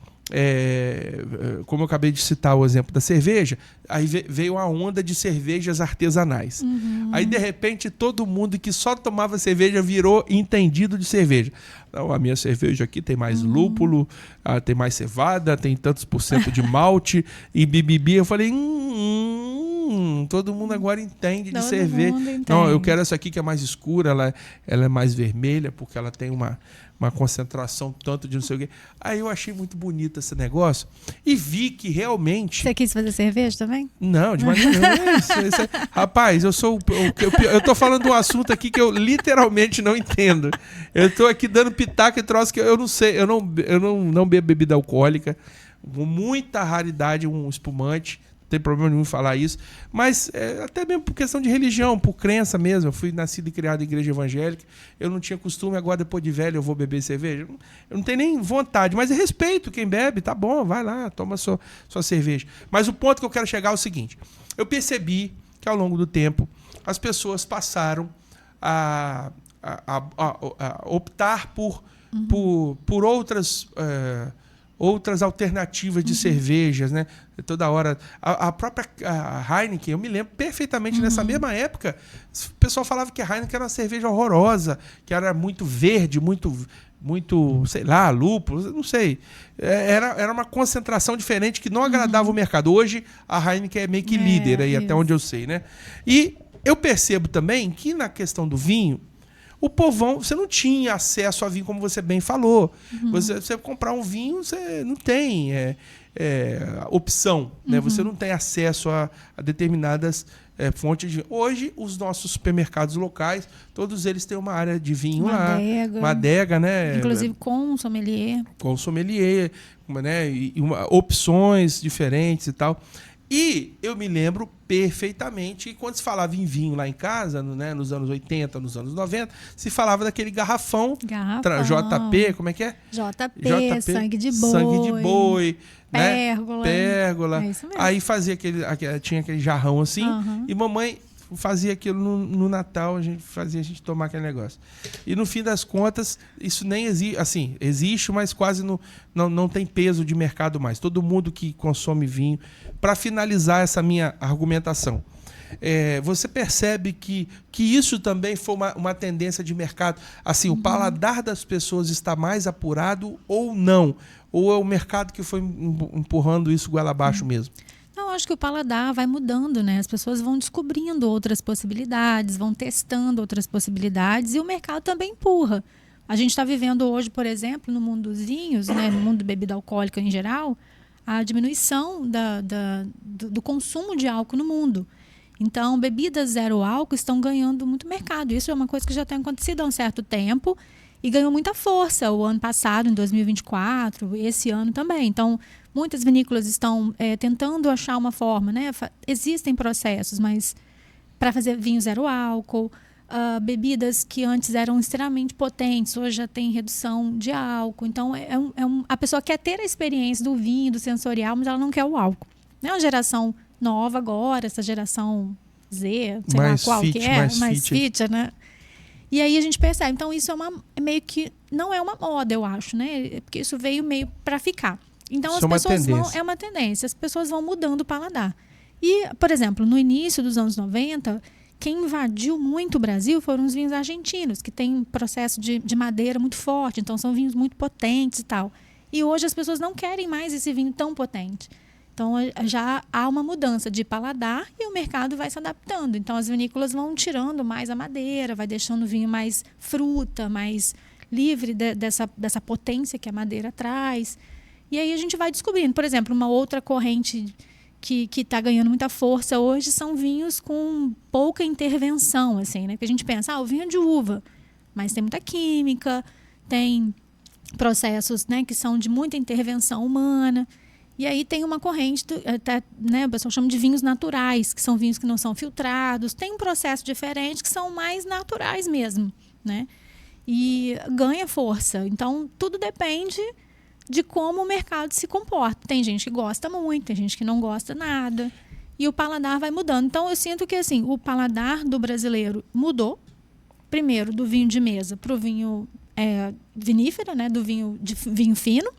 como eu acabei de citar o exemplo da cerveja, aí veio a onda de cervejas artesanais. Aí, de repente, todo mundo que só tomava cerveja virou entendido de cerveja. Não, a minha cerveja aqui tem mais lúpulo, tem mais cevada, tem tantos % de malte e bibibi. Eu falei, todo mundo agora entende de cerveja. Não, eu quero essa aqui que é mais escura, ela é mais vermelha, porque ela tem uma concentração tanto de não sei o quê. Aí eu achei muito bonito esse negócio e vi que realmente... Você quis fazer cerveja também? Não, de maneira nenhuma. Rapaz, eu tô falando de um assunto aqui que eu literalmente não entendo. Eu tô aqui dando pitaco e troço que eu não sei. Eu não bebo bebida alcoólica. Com muita raridade um espumante. Não tem problema nenhum em falar isso. Mas até mesmo por questão de religião, por crença mesmo. Eu fui nascido e criado em igreja evangélica. Eu não tinha costume, agora depois de velho eu vou beber cerveja. Eu não tenho nem vontade, mas eu respeito quem bebe. Tá bom, vai lá, toma sua cerveja. Mas o ponto que eu quero chegar é o seguinte. Eu percebi que ao longo do tempo as pessoas passaram a optar por outras alternativas de cervejas, né? Toda hora. A própria Heineken, eu me lembro perfeitamente, nessa mesma época, o pessoal falava que a Heineken era uma cerveja horrorosa, que era muito verde, muito, sei lá, lúpulo, não sei. Era uma concentração diferente que não agradava o mercado. Hoje, a Heineken é meio que líder aí, até onde eu sei, né? E eu percebo também que na questão do vinho, o povão, você não tinha acesso a vinho, como você bem falou. Você comprar um vinho, você não tem opção, né? Você não tem acesso a determinadas fontes de... Hoje, os nossos supermercados locais, todos eles têm uma área de vinho lá. Uma adega, né? Inclusive com sommelier. Com sommelier, né? E opções diferentes e tal. E eu me lembro perfeitamente que quando se falava em vinho lá em casa, né, nos anos 80, nos anos 90, se falava daquele garrafão. JP, como é que é? JP, sangue de boi. Sangue de boi. Pérgola. Né? Pérgola. É isso mesmo. Aí fazia tinha aquele jarrão assim, e mamãe fazia aquilo no Natal, a gente tomar aquele negócio. E no fim das contas, isso nem existe, assim, existe, mas quase não tem peso de mercado mais. Todo mundo que consome vinho. Para finalizar essa minha argumentação, você percebe que isso também foi uma tendência de mercado? Assim, o paladar das pessoas está mais apurado ou não? Ou é o mercado que foi empurrando isso goela abaixo mesmo? Não, acho que o paladar vai mudando, né? As pessoas vão descobrindo outras possibilidades, vão testando outras possibilidades e o mercado também empurra. A gente está vivendo hoje, por exemplo, no mundo dos vinhos, né, no mundo da bebida alcoólica em geral, a diminuição do consumo de álcool no mundo. Então, bebidas zero álcool estão ganhando muito mercado. Isso é uma coisa que já tem acontecido há um certo tempo e ganhou muita força o ano passado, em 2024, esse ano também. Então, muitas vinícolas estão tentando achar uma forma, né? Existem processos, mas para fazer vinho zero álcool, bebidas que antes eram extremamente potentes, hoje já tem redução de álcool. Então, a pessoa quer ter a experiência do vinho, do sensorial, mas ela não quer o álcool. Não é uma geração nova agora, essa geração Z, sei lá qual que é, mais fit, né? E aí a gente percebe. Então, isso meio que não é uma moda, eu acho, né? Porque isso veio meio para ficar. Então, as pessoas vão... É uma tendência. As pessoas vão mudando o paladar. E, por exemplo, no início dos anos 90... Quem invadiu muito o Brasil foram os vinhos argentinos, que têm um processo de madeira muito forte, então são vinhos muito potentes e tal. E hoje as pessoas não querem mais esse vinho tão potente. Então já há uma mudança de paladar e o mercado vai se adaptando. Então as vinícolas vão tirando mais a madeira, vai deixando o vinho mais fruta, mais livre dessa potência que a madeira traz. E aí a gente vai descobrindo. Por exemplo, uma outra corrente que está ganhando muita força hoje são vinhos com pouca intervenção, assim, né? Porque a gente pensa, o vinho é de uva, mas tem muita química, tem processos, né, que são de muita intervenção humana. E aí tem uma corrente, até, né, o pessoal chama de vinhos naturais, que são vinhos que não são filtrados, tem um processo diferente que são mais naturais mesmo, né? E ganha força. Então, tudo depende de como o mercado se comporta. Tem gente que gosta muito, tem gente que não gosta nada. E o paladar vai mudando. Então, eu sinto que assim, o paladar do brasileiro mudou. Primeiro, do vinho de mesa para o vinho vinífera, né? Do vinho fino.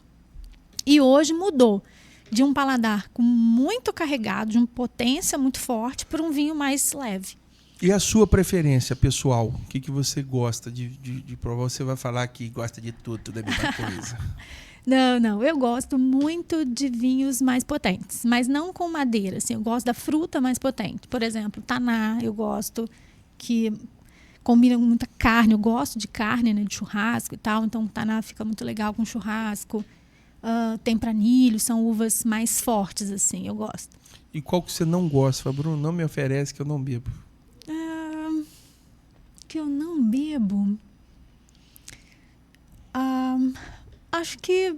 E hoje mudou de um paladar muito carregado, de uma potência muito forte, para um vinho mais leve. E a sua preferência pessoal? O que você gosta de provar? Você vai falar que gosta de tudo, da mesma coisa. Não. Eu gosto muito de vinhos mais potentes, mas não com madeira. Assim, eu gosto da fruta mais potente. Por exemplo, taná, eu gosto que combina com muita carne. Eu gosto de carne, né, de churrasco e tal. Então, o taná fica muito legal com churrasco. Tempranilho, são uvas mais fortes, assim, eu gosto. E qual que você não gosta? Fala, Bruno, não me oferece que eu não bebo. Que eu não bebo? Acho que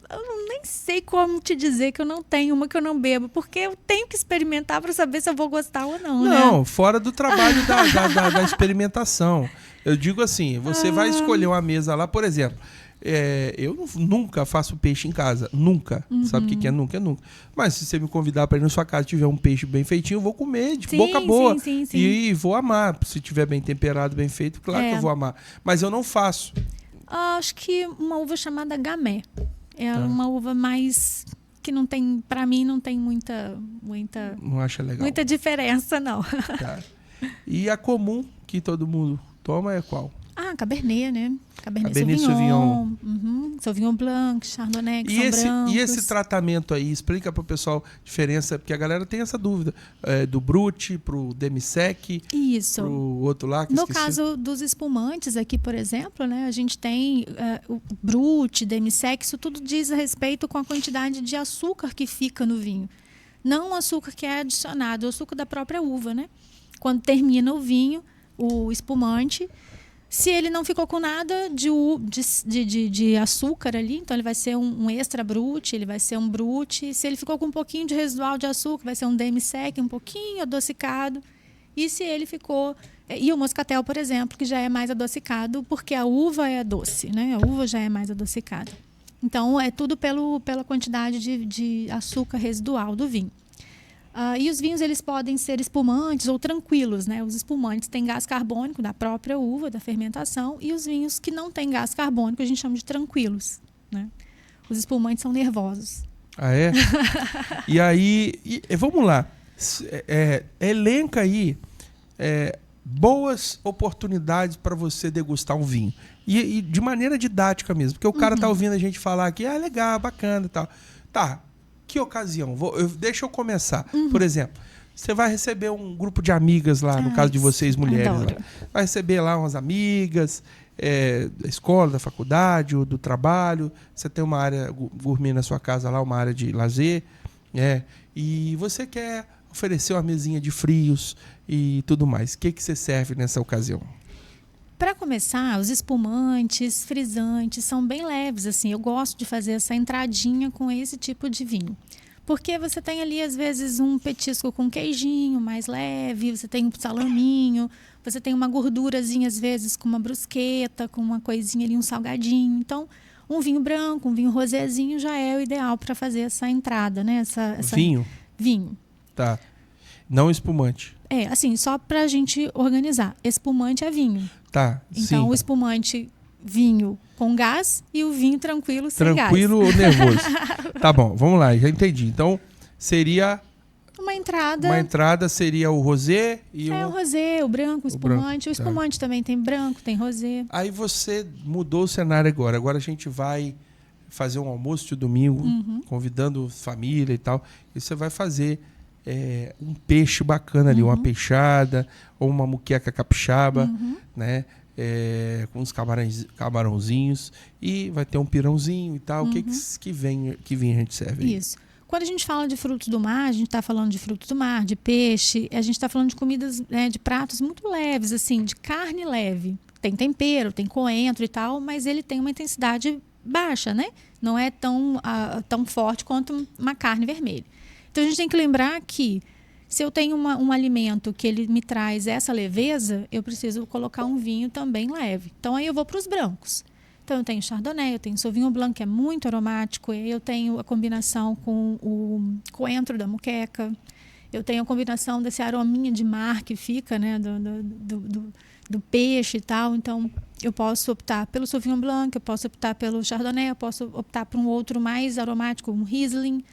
eu nem sei como te dizer que eu não tenho uma que eu não bebo, porque eu tenho que experimentar para saber se eu vou gostar ou não, né? Não, fora do trabalho da experimentação. Eu digo assim, você vai escolher uma mesa lá, por exemplo, eu nunca faço peixe em casa, nunca. Sabe o que é nunca? É nunca. Mas se você me convidar para ir na sua casa e tiver um peixe bem feitinho, eu vou comer de boca boa. Sim. E vou amar. Se tiver bem temperado, bem feito, claro que eu vou amar. Mas eu não faço. Acho que uma uva chamada Gamay. É uma uva mais que não tem, para mim, não tem muita não acha legal. Muita diferença, não. Tá. E a comum que todo mundo toma é qual? Cabernet, né? Cabernet Sauvignon. Sauvignon Blanc, Chardonnay, que são brancos. E esse tratamento aí, explica para o pessoal a diferença, porque a galera tem essa dúvida, do Brut pro Demi-Sec, isso, pro outro lá, que no caso dos espumantes aqui, por exemplo, né, a gente tem o Brut, Demi-Sec, isso tudo diz a respeito com a quantidade de açúcar que fica no vinho. Não o açúcar que é adicionado, o açúcar da própria uva, né? Quando termina o vinho, o espumante, se ele não ficou com nada de açúcar ali, então ele vai ser um extra brut, ele vai ser um brut. Se ele ficou com um pouquinho de residual de açúcar, vai ser um demi-sec, um pouquinho adocicado. E se ele ficou... E o moscatel, por exemplo, que já é mais adocicado, porque a uva é doce, né? A uva já é mais adocicada. Então, é tudo pela quantidade de açúcar residual do vinho. E os vinhos, eles podem ser espumantes ou tranquilos, né? Os espumantes têm gás carbônico da própria uva, da fermentação, e os vinhos que não têm gás carbônico a gente chama de tranquilos, né? Os espumantes são nervosos. Ah, é? E aí, vamos lá. Elenca aí boas oportunidades para você degustar um vinho. E de maneira didática mesmo, porque o cara tá ouvindo a gente falar aqui, legal, bacana e tal. Tá. Que ocasião? Deixa eu começar. Por exemplo, você vai receber um grupo de amigas lá, no caso de vocês, mulheres. Lá. Vai receber lá umas amigas da escola, da faculdade, ou do trabalho. Você tem uma área gourmet na sua casa lá, uma área de lazer. E você quer oferecer uma mesinha de frios e tudo mais. O que você serve nessa ocasião? Para começar, os espumantes, frisantes são bem leves, assim. Eu gosto de fazer essa entradinha com esse tipo de vinho. Porque você tem ali, às vezes, um petisco com queijinho mais leve, você tem um salaminho, você tem uma gordurazinha, às vezes, com uma brusqueta, com uma coisinha ali, um salgadinho. Então, um vinho branco, um vinho rosézinho já é o ideal para fazer essa entrada, né? Vinho? Vinho. Tá. Não espumante. Assim, só pra gente organizar. Espumante é vinho. Tá, então, sim. o espumante, vinho com gás e o vinho tranquilo sem gás. Tranquilo ou nervoso? Tá bom, vamos lá, já entendi. Então, seria... Uma entrada... Uma entrada seria o rosé e o rosé, o branco, o espumante. Branco, o espumante também tem branco, tem rosé. Aí você mudou o cenário agora. Agora a gente vai fazer um almoço de domingo, convidando família e tal. E você vai fazer um peixe bacana ali, uma peixada ou uma muqueca capixaba, né? Com uns camarãozinhos. E vai ter um pirãozinho e tal. O que vinho a gente serve aí? Isso. Quando a gente fala de frutos do mar, a gente está falando de frutos do mar, de peixe, a gente está falando de comidas, de pratos muito leves, assim, de carne leve. Tem tempero, tem coentro e tal, mas ele tem uma intensidade baixa, né? Não é tão forte quanto uma carne vermelha. Então a gente tem que lembrar que se eu tenho um alimento que ele me traz essa leveza, eu preciso colocar um vinho também leve. Então aí eu vou para os brancos. Então, eu tenho Chardonnay, eu tenho Sauvignon Blanc, que é muito aromático. Eu tenho a combinação com o coentro da moqueca. Eu tenho a combinação desse arominha de mar que fica, né, do peixe e tal. Então, eu posso optar pelo Sauvignon Blanc, eu posso optar pelo Chardonnay, eu posso optar por um outro mais aromático, um Riesling.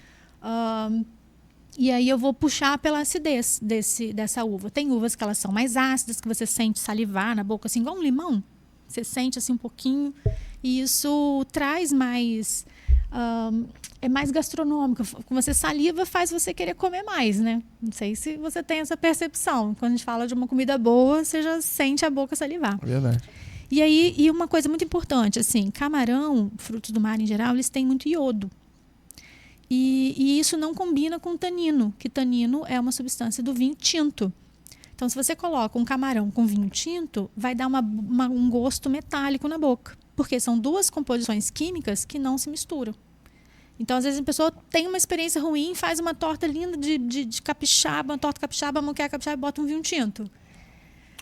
E aí eu vou puxar pela acidez dessa uva. Tem uvas que elas são mais ácidas, que você sente salivar na boca, assim, igual um limão. Você sente assim um pouquinho e isso traz mais... é mais gastronômico. Quando você saliva, faz você querer comer mais, né? Não sei se você tem essa percepção. Quando a gente fala de uma comida boa, você já sente a boca salivar. É verdade. E aí, uma coisa muito importante, assim, camarão, frutos do mar em geral, eles têm muito iodo. E isso não combina com tanino, que tanino é uma substância do vinho tinto. Então, se você coloca um camarão com vinho tinto, vai dar um gosto metálico na boca. Porque são duas composições químicas que não se misturam. Então, às vezes, a pessoa tem uma experiência ruim, faz uma torta linda de capixaba, uma torta capixaba, uma moqueca capixaba e bota um vinho tinto.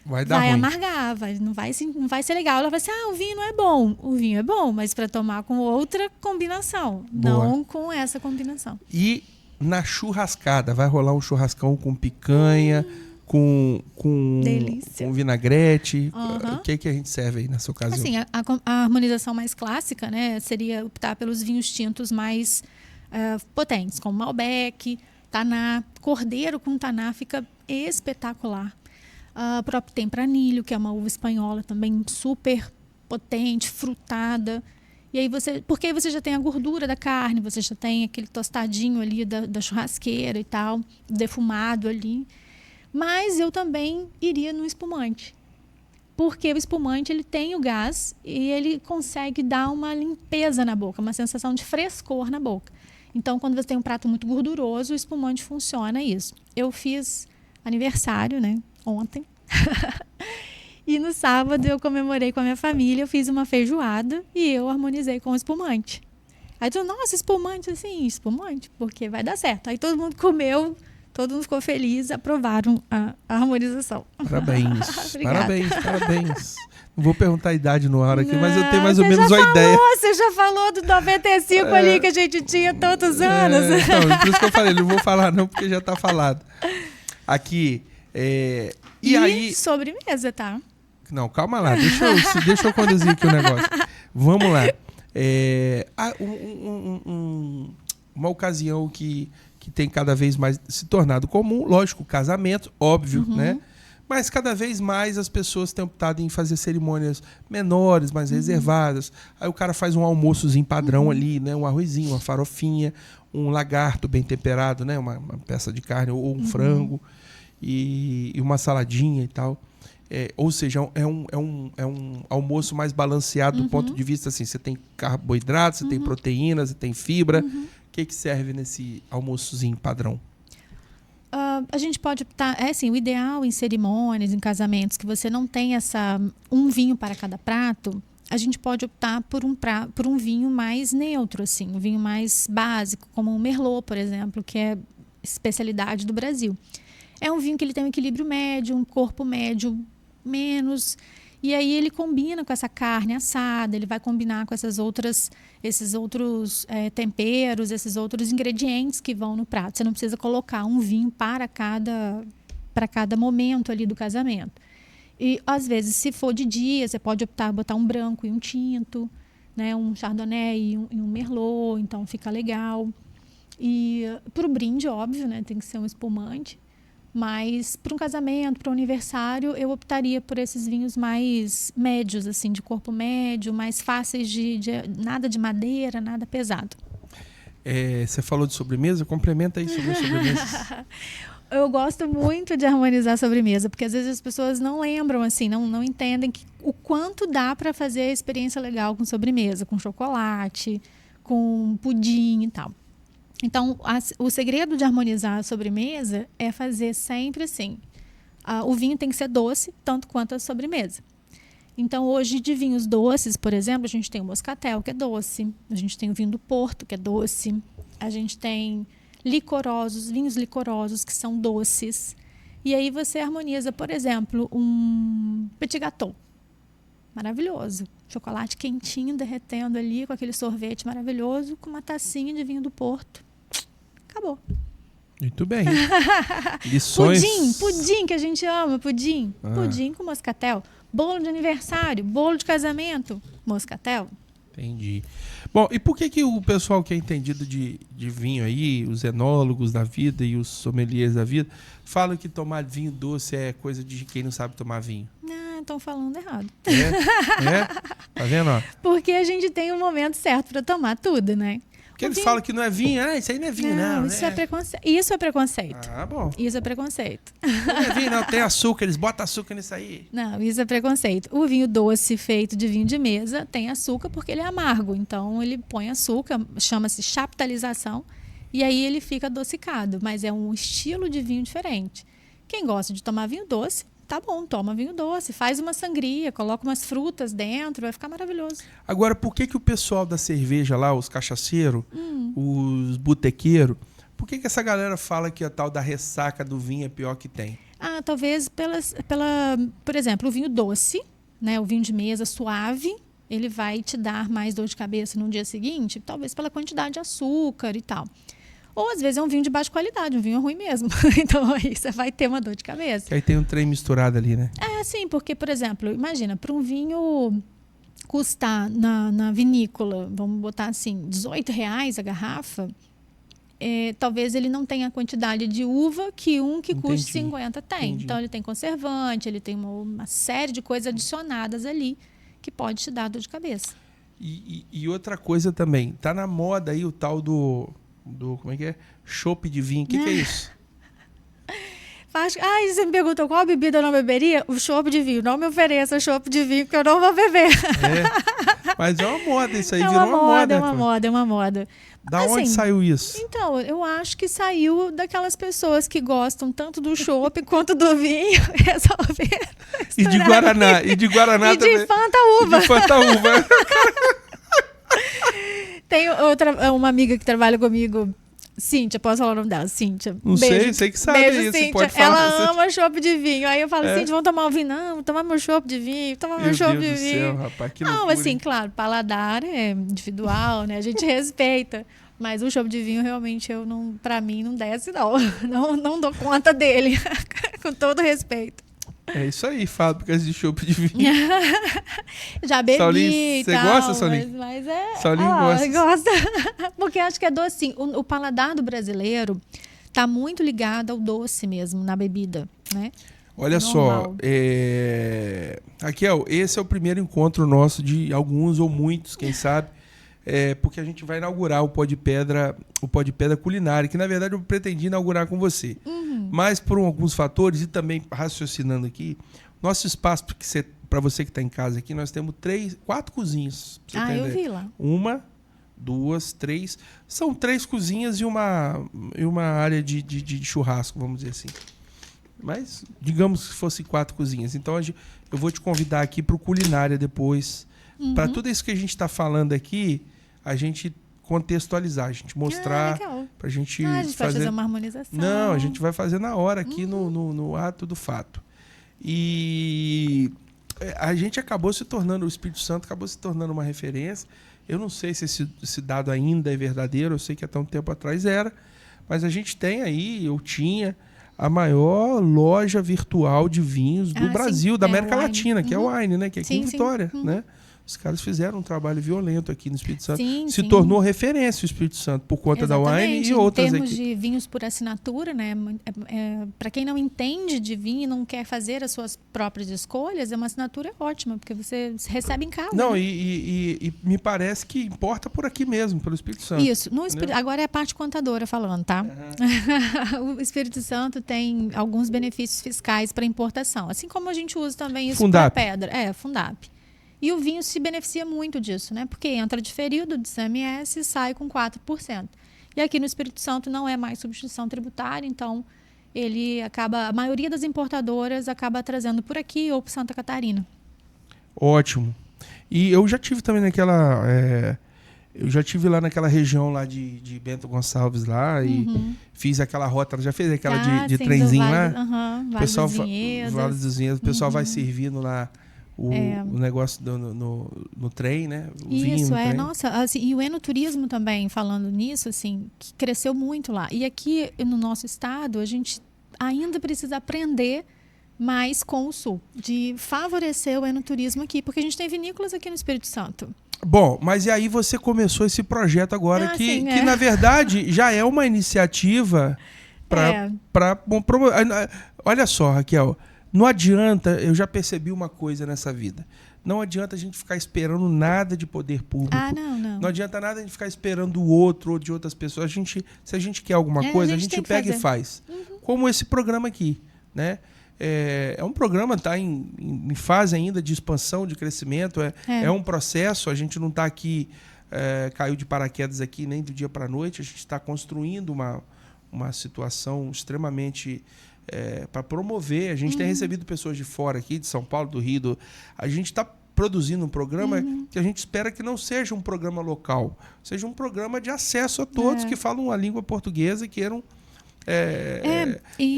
Vai dar ruim. Amargar, não vai ser legal. Ela vai dizer, o vinho não é bom. O vinho é bom, mas para tomar com outra combinação. Boa. Não com essa combinação. E na churrascada, vai rolar um churrascão com picanha... Com vinagrete. O que a gente serve aí nessa ocasião? Assim, a harmonização mais clássica, né, seria optar pelos vinhos tintos mais potentes, como Malbec, Taná. Cordeiro com Taná fica espetacular. O próprio Tempranillo, que é uma uva espanhola também super potente, frutada. E aí porque aí você já tem a gordura da carne, você já tem aquele tostadinho ali da churrasqueira e tal, defumado ali. Mas eu também iria no espumante. Porque o espumante ele tem o gás e ele consegue dar uma limpeza na boca, uma sensação de frescor na boca. Então, quando você tem um prato muito gorduroso, o espumante funciona isso. Eu fiz aniversário, né, ontem. E no sábado eu comemorei com a minha família, eu fiz uma feijoada e eu harmonizei com o espumante. Aí tu, nossa, espumante, assim, espumante, porque vai dar certo. Aí todo mundo comeu... Todo mundo ficou feliz, aprovaram a harmonização. Parabéns. Parabéns. Não vou perguntar a idade no ar aqui, mas eu tenho mais ou menos uma ideia. Você já falou do 95 ali que a gente tinha tantos anos. Então, por isso que eu falei, não vou falar não, porque já está falado. Aqui, e aí... sobremesa, tá? Não, calma lá, deixa eu conduzir aqui o negócio. Vamos lá. Uma ocasião que tem cada vez mais se tornado comum, lógico, casamento, óbvio, né? Mas cada vez mais as pessoas têm optado em fazer cerimônias menores, mais reservadas. Aí o cara faz um almoçozinho padrão ali, né? Um arrozinho, uma farofinha, um lagarto bem temperado, né? Uma peça de carne ou um frango e uma saladinha e tal. Ou seja, é um almoço mais balanceado do ponto de vista assim, você tem carboidrato, você tem proteínas, você tem fibra. O que serve nesse almoçozinho padrão? A gente pode optar, o ideal em cerimônias, em casamentos, que você não tem um vinho para cada prato, a gente pode optar por um vinho mais neutro, assim, um vinho mais básico, como o Merlot, por exemplo, que é especialidade do Brasil. É um vinho que ele tem um equilíbrio médio, um corpo médio menos, e aí ele combina com essa carne assada, ele vai combinar com esses outros temperos, esses outros ingredientes que vão no prato. Você não precisa colocar um vinho para cada momento ali do casamento. E, às vezes, se for de dia, você pode optar por botar um branco e um tinto, né? Um chardonnay e um merlot, então fica legal. E para o brinde, óbvio, né? Tem que ser um espumante. Mas para um casamento, para um aniversário, eu optaria por esses vinhos mais médios, assim, de corpo médio, mais fáceis de nada de madeira, nada pesado. Você falou de sobremesa? Complementa aí sobre a sobremesa. Eu gosto muito de harmonizar a sobremesa, porque às vezes as pessoas não lembram, assim, não entendem o quanto dá para fazer a experiência legal com sobremesa, com chocolate, com pudim e tal. Então, o segredo de harmonizar a sobremesa é fazer sempre assim. O vinho tem que ser doce, tanto quanto a sobremesa. Então, hoje, de vinhos doces, por exemplo, a gente tem o moscatel, que é doce. A gente tem o vinho do Porto, que é doce. A gente tem vinhos licorosos, que são doces. E aí você harmoniza, por exemplo, um petit gâteau. Maravilhoso. Chocolate quentinho, derretendo ali, com aquele sorvete maravilhoso, com uma tacinha de vinho do Porto. Acabou. Muito bem. Lições. Pudim que a gente ama, pudim. Pudim com moscatel. Bolo de aniversário, bolo de casamento, moscatel. Entendi. Bom, e por que o pessoal que é entendido de vinho aí, os enólogos da vida e os sommeliers da vida, falam que tomar vinho doce é coisa de quem não sabe tomar vinho? Não, estão falando errado. É? Tá vendo? Ó? Porque a gente tem um momento certo para tomar tudo, né? Porque eles falam que não é vinho. Isso aí não é vinho, não. Isso é preconceito. Isso é preconceito. Bom. Isso é preconceito. Não é vinho, não. Tem açúcar. Eles botam açúcar nisso aí. Não, isso é preconceito. O vinho doce feito de vinho de mesa tem açúcar porque ele é amargo. Então, ele põe açúcar, chama-se chaptalização, e aí ele fica adocicado. Mas é um estilo de vinho diferente. Quem gosta de tomar vinho doce, tá bom, toma vinho doce, faz uma sangria, coloca umas frutas dentro, vai ficar maravilhoso. Agora, por que o pessoal da cerveja lá, os cachaceiros, os botequeiros, por que essa galera fala que a tal da ressaca do vinho é pior que tem? Talvez por exemplo, o vinho doce, né, o vinho de mesa suave, ele vai te dar mais dor de cabeça no dia seguinte, talvez pela quantidade de açúcar e tal. Ou, às vezes, é um vinho de baixa qualidade, um vinho ruim mesmo. Então, aí você vai ter uma dor de cabeça. Que aí tem um trem misturado ali, né? Sim, porque, por exemplo, imagina, para um vinho custar na vinícola, vamos botar assim, R$18 a garrafa, talvez ele não tenha a quantidade de uva que que custa 50 tem. Entendi. Então, ele tem conservante, ele tem uma série de coisas adicionadas ali que pode te dar dor de cabeça. E outra coisa também, tá na moda aí o tal do como é que é? Chopp de vinho. O que é isso? Você me perguntou qual bebida eu não beberia? O chopp de vinho. Não me ofereça chopp de vinho, que eu não vou beber. Mas é uma moda isso aí, virou uma moda. É uma moda. Da onde saiu isso? Então, eu acho que saiu daquelas pessoas que gostam tanto do chopp quanto do vinho. Resolveram. E de Guaraná. E de Guaraná também. E de Fanta-uva. E de Fanta-uva. Tem uma amiga que trabalha comigo, Cíntia, posso falar o nome dela? Cíntia. Não Beijo. sei que sabe Beijo, isso. Cíntia. Pode falar. Ela ama chopp de vinho. Aí eu falo, Cíntia, vamos tomar um vinho? Não, vou tomar meu chopp de vinho, tomar meu chopp de vinho. Meu Deus do céu, rapaz, que não, loucura. assim, claro, paladar é individual, né? A gente respeita. Mas o chopp de vinho, realmente, pra mim, não desce, não. Não dou conta dele. Com todo respeito. É isso aí, falo por causa de chopp de vinho. Já bebi Saulinho, e você tal. gosta, Saulinho? Mas Saulinho gosta. Porque acho que é docinho. O paladar do brasileiro tá muito ligado ao doce mesmo, na bebida, né? Olha só, Raquel, esse é o primeiro encontro nosso de alguns ou muitos, quem sabe, porque a gente vai inaugurar o Pó de Pedra Culinária, que na verdade eu pretendi inaugurar com você. Mas por alguns fatores e também raciocinando aqui, nosso espaço, para você que está em casa aqui, nós temos 4 cozinhas. Eu vi lá. 1, 2, 3. São 3 cozinhas e uma área de churrasco, vamos dizer assim. Mas digamos que fosse 4 cozinhas. Então eu vou te convidar aqui para o Culinária depois. para tudo isso que a gente está falando aqui, a gente contextualizar, a gente mostrar, para a gente pode fazer uma harmonização. Não, a gente vai fazer na hora aqui no ato do fato. E a gente o Espírito Santo acabou se tornando uma referência. Eu não sei se esse dado ainda é verdadeiro, eu sei que até um tempo atrás era, mas a gente tem aí, eu tinha, a maior loja virtual de vinhos do Brasil, da América Latina, que é o Wine, né? Que é aqui em Vitória, né? Os caras fizeram um trabalho violento aqui no Espírito Santo. Se tornou referência o Espírito Santo por conta da Wine e outras aqui. Em termos de vinhos por assinatura, né? Para quem não entende de vinho e não quer fazer as suas próprias escolhas, uma assinatura ótima, porque você recebe em casa. Não, né? e me parece que importa por aqui mesmo, pelo Espírito Santo. Isso. Agora é a parte contadora falando, tá? O Espírito Santo tem alguns benefícios fiscais para importação, assim como a gente usa também isso para pedra. Fundap. E o vinho se beneficia muito disso, né? Porque entra diferido do ICMS e sai com 4%. E aqui no Espírito Santo não é mais substituição tributária, então a maioria das importadoras acaba trazendo por aqui ou por Santa Catarina. Ótimo. E eu já tive também eu já tive lá naquela região lá de Bento Gonçalves lá e fiz aquela rota, já fez aquela de trenzinho lá? Pessoal, Vale dos Vinhedos. O pessoal vai servindo lá o negócio no trem, né? O vinho no trem. Nossa, assim, e o enoturismo também, falando nisso, assim, que cresceu muito lá. E aqui no nosso estado, a gente ainda precisa aprender mais com o Sul, de favorecer o enoturismo aqui, porque a gente tem vinícolas aqui no Espírito Santo. Bom, mas e aí você começou esse projeto agora que na verdade já é uma iniciativa para promover. Olha só, Raquel, não adianta, eu já percebi uma coisa nessa vida. Não adianta a gente ficar esperando nada de poder público. Não. Não adianta nada a gente ficar esperando o outro ou de outras pessoas. Se a gente quer alguma coisa, a gente pega e faz. Como esse programa aqui, né? É um programa que está em fase ainda de expansão, de crescimento. É um processo, a gente não está aqui, caiu de paraquedas aqui nem do dia para a noite. A gente está construindo uma situação extremamente para promover. A gente tem recebido pessoas de fora aqui, de São Paulo, do Rio. A gente está produzindo um programa que a gente espera que não seja um programa local, seja um programa de acesso a todos que falam a língua portuguesa e queiram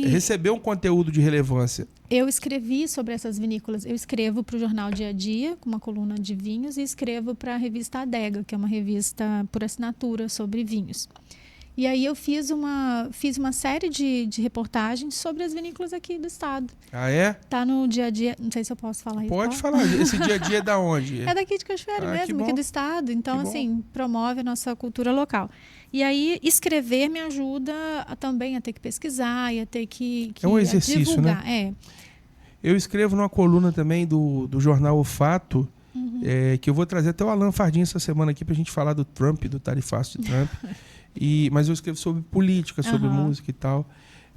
receber um conteúdo de relevância. Eu escrevi sobre essas vinícolas. Eu escrevo para o jornal Dia a Dia, com uma coluna de vinhos, e escrevo para a revista Adega, que é uma revista por assinatura sobre vinhos. E aí eu fiz uma série de reportagens sobre as vinícolas aqui do estado. Ah, é? Tá no Dia a Dia. Não sei se eu posso falar isso. Pode falar. Esse Dia a Dia é da onde? É daqui de Cachoeira mesmo, aqui do estado. Então, assim, promove a nossa cultura local. E aí, escrever me ajuda também a ter que pesquisar e a ter que é um exercício, divulgar. Né? Eu escrevo numa coluna também do jornal O Fato, que eu vou trazer até o Alan Fardim essa semana aqui pra gente falar do Trump, do tarifaço de Trump. Mas eu escrevo sobre política, sobre música e tal.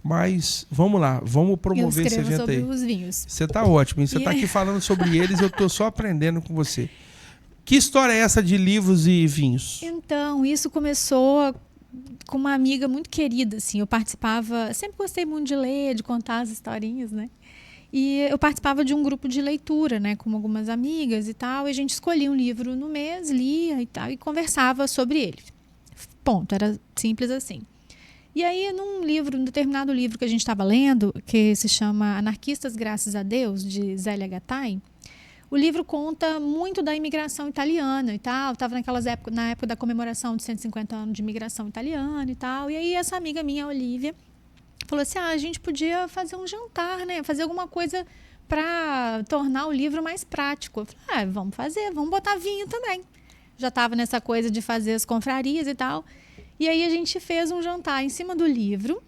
Mas vamos lá, vamos promover esse evento sobre aí. Os vinhos. Você tá ótimo. Você tá aqui falando sobre eles, eu tô só aprendendo com você. Que história é essa de livros e vinhos? Então, isso começou com uma amiga muito querida, assim. Eu participava, sempre gostei muito de ler, de contar as historinhas, né? E eu participava de um grupo de leitura, né, com algumas amigas e tal, e a gente escolhia um livro no mês, lia e tal, e conversava sobre ele. Ponto, era simples assim. E aí, num determinado livro que a gente estava lendo, que se chama Anarquistas Graças a Deus, de Zélia Gattai, o livro conta muito da imigração italiana e tal. Estava na época da comemoração de 150 anos de imigração italiana e tal. E aí essa amiga minha, a Olivia, falou assim, a gente podia fazer um jantar, né? Fazer alguma coisa para tornar o livro mais prático. Eu falei, vamos fazer, vamos botar vinho também. Já estava nessa coisa de fazer as confrarias e tal. E aí a gente fez um jantar em cima do livro,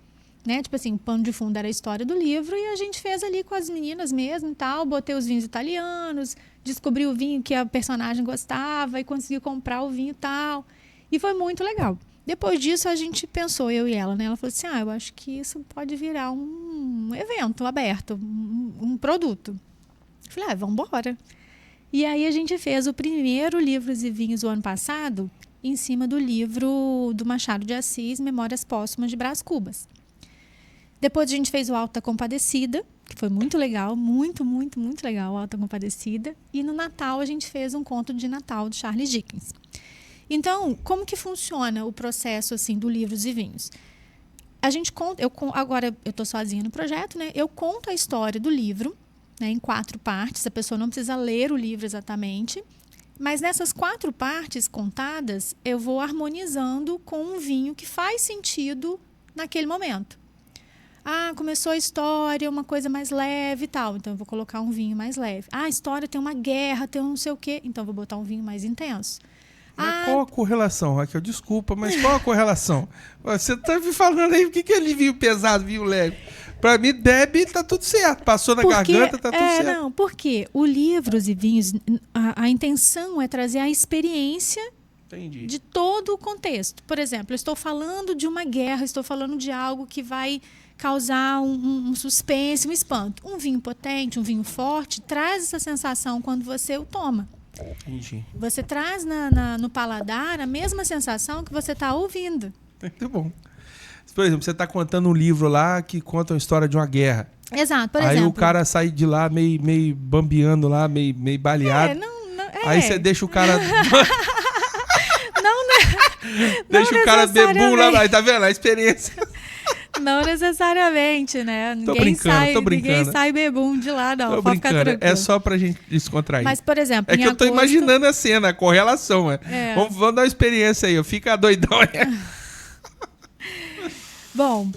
né? Tipo assim, o pano de fundo era a história do livro e a gente fez ali com as meninas mesmo e tal. Botei os vinhos italianos, descobri o vinho que a personagem gostava e consegui comprar o vinho e tal. E foi muito legal. Depois disso a gente pensou, eu e ela, né? Ela falou assim, eu acho que isso pode virar um evento aberto, um produto. Eu falei, vamos embora. E aí a gente fez o primeiro Livros e Vinhos o ano passado em cima do livro do Machado de Assis, Memórias Póstumas de Brás Cubas. Depois a gente fez o Alta Compadecida, que foi muito legal, muito, muito, muito legal, Alta Compadecida. E no Natal a gente fez um conto de Natal do Charles Dickens. Então, como que funciona o processo assim do Livros e Vinhos? A gente conta, agora eu estou sozinha no projeto, né? Eu conto a história do livro, né, em 4 partes. A pessoa não precisa ler o livro exatamente, mas nessas 4 partes contadas, eu vou harmonizando com um vinho que faz sentido naquele momento. Começou a história, uma coisa mais leve e tal, então eu vou colocar um vinho mais leve. A história tem uma guerra, tem um não sei o quê, então eu vou botar um vinho mais intenso. Mas qual a correlação, Raquel? Desculpa, mas qual a correlação? Você tá me falando aí o que é vinho pesado, vinho leve? Pra mim, bebe, tá tudo certo. Passou na garganta, tá tudo certo. Não, porque o Livros e Vinhos, a intenção é trazer a experiência de todo o contexto. Por exemplo, eu estou falando de uma guerra, estou falando de algo que vai causar um suspense, um espanto. Um vinho potente, um vinho forte, traz essa sensação quando você o toma. Entendi. Você traz no paladar a mesma sensação que você está ouvindo. Muito bom. Por exemplo, você está contando um livro lá que conta a história de uma guerra. Exato, por exemplo. Aí o cara sai de lá meio bambeando lá, meio baleado. Aí você deixa o cara... deixa o cara bebum lá, aí tá vendo? A experiência... Não necessariamente, né? Tô brincando. Ninguém sai bebum de lá, não. Tô brincando. É só pra gente descontrair. Mas, por exemplo, é que eu tô imaginando a cena, a correlação. Vamos dar uma experiência aí. Fica doidão aí. Bom,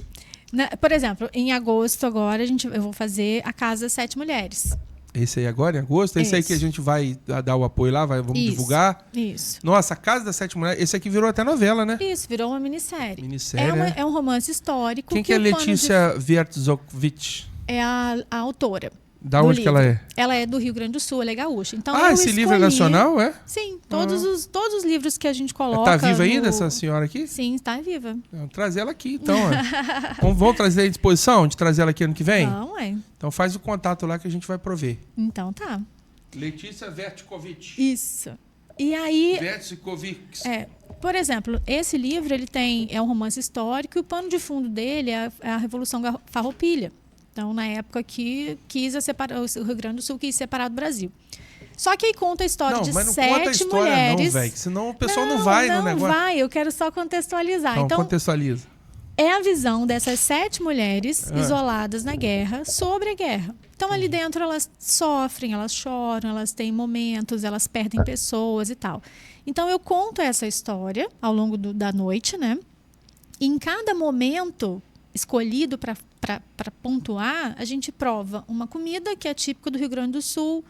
por exemplo, em agosto agora eu vou fazer a Casa 7 Mulheres. Esse aí agora, em agosto? Esse aí que a gente vai dar o apoio lá, vamos divulgar? Isso. Nossa, a Casa das 7 Mulheres, esse aqui virou até novela, né? Isso, virou uma minissérie. É um romance histórico. Quem que é Letícia Wiertzowicz? É a autora. Da onde que ela é? Ela é do Rio Grande do Sul, ela é gaúcha. Então, esse livro é nacional, é? Sim, todos os livros que a gente coloca... Tá viva ainda essa senhora aqui? Sim, está viva. Vamos trazer ela aqui, então. Vamos trazer à disposição de trazer ela aqui ano que vem? Não, Então faz o contato lá que a gente vai prover. Então tá. Letícia Wiertzowicz. Isso. E aí... Wiertzowicz. Por exemplo, esse livro é um romance histórico e o pano de fundo dele é a Revolução Farroupilha. Então, na época que o Rio Grande do Sul quis separar do Brasil. Só que aí conta a história de 7 mulheres. Não, velho, senão o pessoal não vai no negócio. Não vai, eu quero só contextualizar. Então, contextualiza. É a visão dessas 7 mulheres isoladas na guerra sobre a guerra. Então, ali dentro elas sofrem, elas choram, elas têm momentos, elas perdem pessoas e tal. Então, eu conto essa história ao longo da noite, né? E em cada momento escolhido para pontuar, a gente prova uma comida que é típica do Rio Grande do Sul,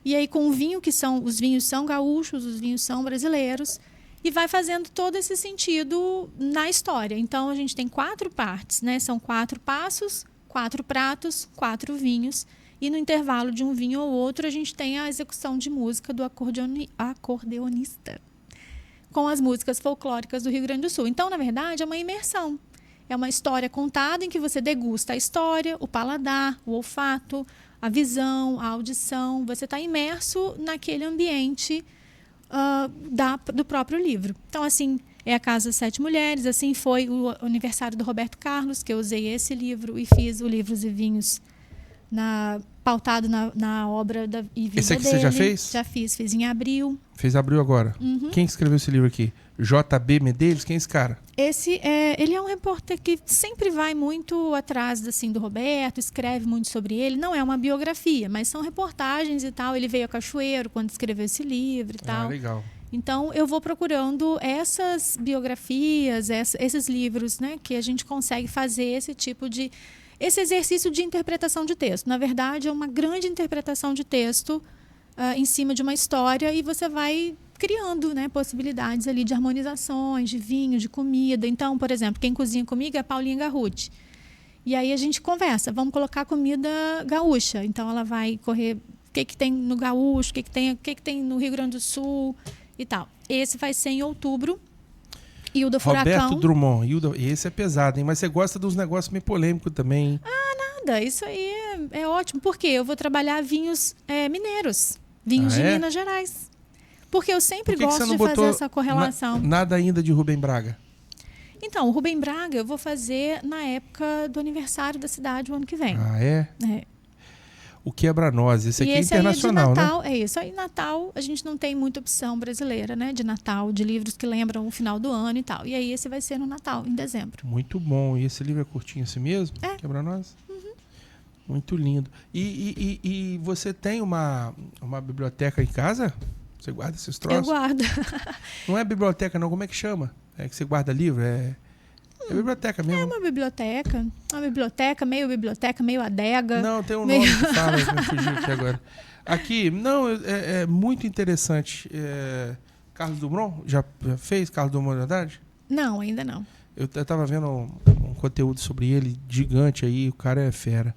e aí com o vinho, os vinhos são gaúchos, os vinhos são brasileiros, e vai fazendo todo esse sentido na história. Então, a gente tem 4 partes, né? São 4 passos, 4 pratos, 4 vinhos, e no intervalo de um vinho ou outro, a gente tem a execução de música do acordeonista, com as músicas folclóricas do Rio Grande do Sul. Então, na verdade, é uma imersão. É uma história contada em que você degusta a história, o paladar, o olfato, a visão, a audição. Você está imerso naquele ambiente do próprio livro. Então, assim, é a Casa das 7 Mulheres. Assim foi o aniversário do Roberto Carlos, que eu usei esse livro e fiz o Livros e Vinhos pautado na obra e vida Esse aqui dele. Você já fez? Já fiz em abril. Fez abril agora. Uhum. Quem escreveu esse livro aqui? J.B. Medeiros? Quem é esse cara? Ele é um repórter que sempre vai muito atrás assim, do Roberto, escreve muito sobre ele. Não é uma biografia, mas são reportagens e tal. Ele veio a Cachoeiro quando escreveu esse livro e tal. Legal. Então, eu vou procurando essas biografias, esses livros, né, que a gente consegue fazer esse exercício de interpretação de texto. Na verdade, é uma grande interpretação de texto em cima de uma história, e você vai criando, né, possibilidades ali de harmonizações, de vinho, de comida. Então, por exemplo, quem cozinha comigo é a Paulinha Garruti. E aí a gente conversa, vamos colocar comida gaúcha. Então, ela vai correr o que tem no gaúcho, o que tem no Rio Grande do Sul e tal. Esse vai ser em outubro. E o do Furacão... Roberto Drummond. Esse é pesado, hein? Mas você gosta dos negócios meio polêmicos também, hein? Nada. Isso aí é ótimo. Por quê? Eu vou trabalhar vinhos mineiros. Vinhos de Minas Gerais. Porque eu sempre gosto de fazer essa correlação. Nada ainda de Rubem Braga? Então, o Rubem Braga eu vou fazer na época do aniversário da cidade o ano que vem. Ah, é? o Quebra-Nós. Esse aqui é esse internacional, aí é de Natal, né? É isso aí, Natal, a gente não tem muita opção brasileira, né? De Natal, de livros que lembram o final do ano e tal. E aí esse vai ser no Natal, em dezembro. Muito bom. E esse livro é curtinho assim mesmo? É. Quebra-Nós? Muito lindo. E você tem uma biblioteca em casa? Você guarda esses troços? Eu guardo. Não é biblioteca, não. Como é que chama? É que você guarda livro? É biblioteca mesmo. É uma biblioteca, meio adega. Não, tem um nome que fala, me fugiu aqui agora. Aqui, não, é muito interessante. Carlos Drummond, já fez Carlos Drummond de Andrade? Não, ainda não. Eu tava vendo um conteúdo sobre ele, gigante aí, o cara é fera.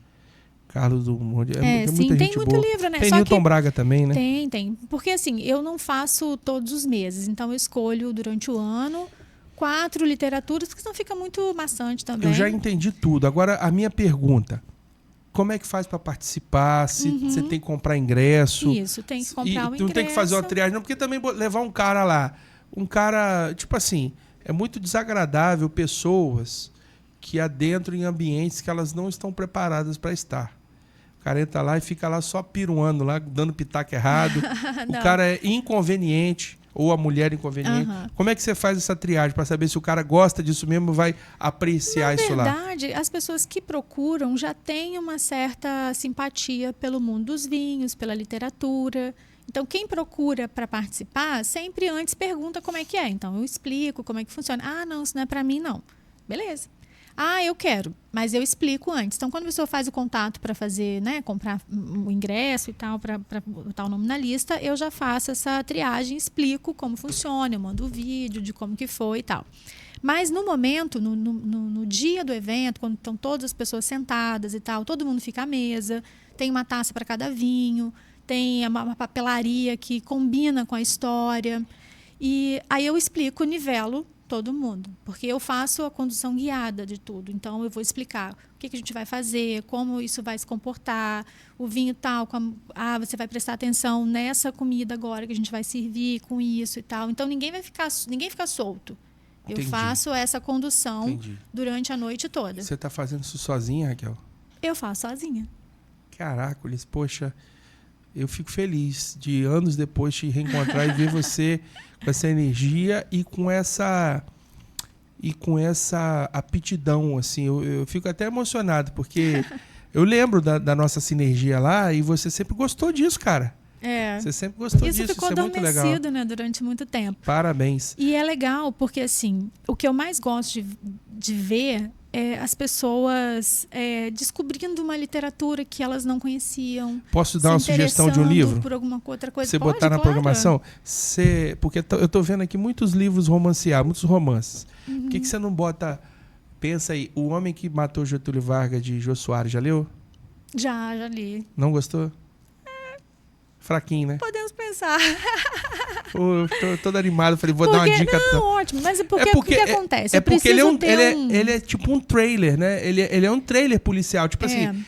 Carlos Drummond. Tem sim, muita tem gente muito boa. livro, né? Tem Só Newton que Braga também, né? Tem. Porque assim, eu não faço todos os meses. Então eu escolho durante o ano 4 literaturas, porque senão fica muito maçante também. Eu já entendi tudo. Agora, a minha pergunta. Como é que faz para participar? Se você tem que comprar ingresso? Isso, tem que comprar o ingresso. Não tem que fazer uma triagem, não, porque também levar um cara lá. Um cara, tipo assim, é muito desagradável pessoas que adentram em ambientes que elas não estão preparadas para estar. O cara entra lá e fica lá só piruando, lá, dando pitaco errado. O cara é inconveniente, ou a mulher inconveniente. Como é que você faz essa triagem para saber se o cara gosta disso mesmo, vai apreciar isso lá? Na verdade, as pessoas que procuram já têm uma certa simpatia pelo mundo dos vinhos, pela literatura. Então, quem procura para participar, sempre antes pergunta como é que é. Então, eu explico como é que funciona. Ah, não, isso não é para mim, não. Beleza. Ah, eu quero, mas eu explico antes. Então, quando a pessoa faz o contato para fazer, né, comprar o ingresso e tal, para botar o nome na lista, eu já faço essa triagem, explico como funciona, eu mando o vídeo de como que foi e tal. Mas no momento, no dia do evento, quando estão todas as pessoas sentadas e tal, todo mundo fica à mesa, tem uma taça para cada vinho, tem uma papelaria que combina com a história. E aí eu explico, nivelo todo mundo, porque eu faço a condução guiada de tudo. Então, eu vou explicar o que a gente vai fazer, como isso vai se comportar, o vinho tal, você vai prestar atenção nessa comida agora que a gente vai servir com isso e tal. Então, ninguém fica solto. Entendi. Eu faço essa condução durante a noite toda. Você está fazendo isso sozinha, Raquel? Eu faço sozinha. Caracoles, poxa, eu fico feliz de anos depois te reencontrar e ver você com essa energia e com essa aptidão, assim. Eu fico até emocionado, porque eu lembro da nossa sinergia lá e você sempre gostou disso, cara. Você sempre gostou disso. Isso ficou adormecido, né, durante muito tempo. Parabéns. E é legal porque, assim, o que eu mais gosto de ver é as pessoas descobrindo uma literatura que elas não conheciam. Posso dar uma sugestão de um livro? Por alguma outra coisa. Você botar na programação? Porque eu tô vendo aqui muitos livros romanceados, muitos romances. Por que você não bota... Pensa aí, O Homem que Matou Getúlio Vargas, de Jô Soares, já leu? Já li. Não gostou? Fraquinho, né? Podemos pensar. Eu tô todo animado, falei, vou dar uma dica. Não, ótimo, mas o que acontece? É porque ele é tipo um trailer, né? Ele é um trailer policial, tipo assim,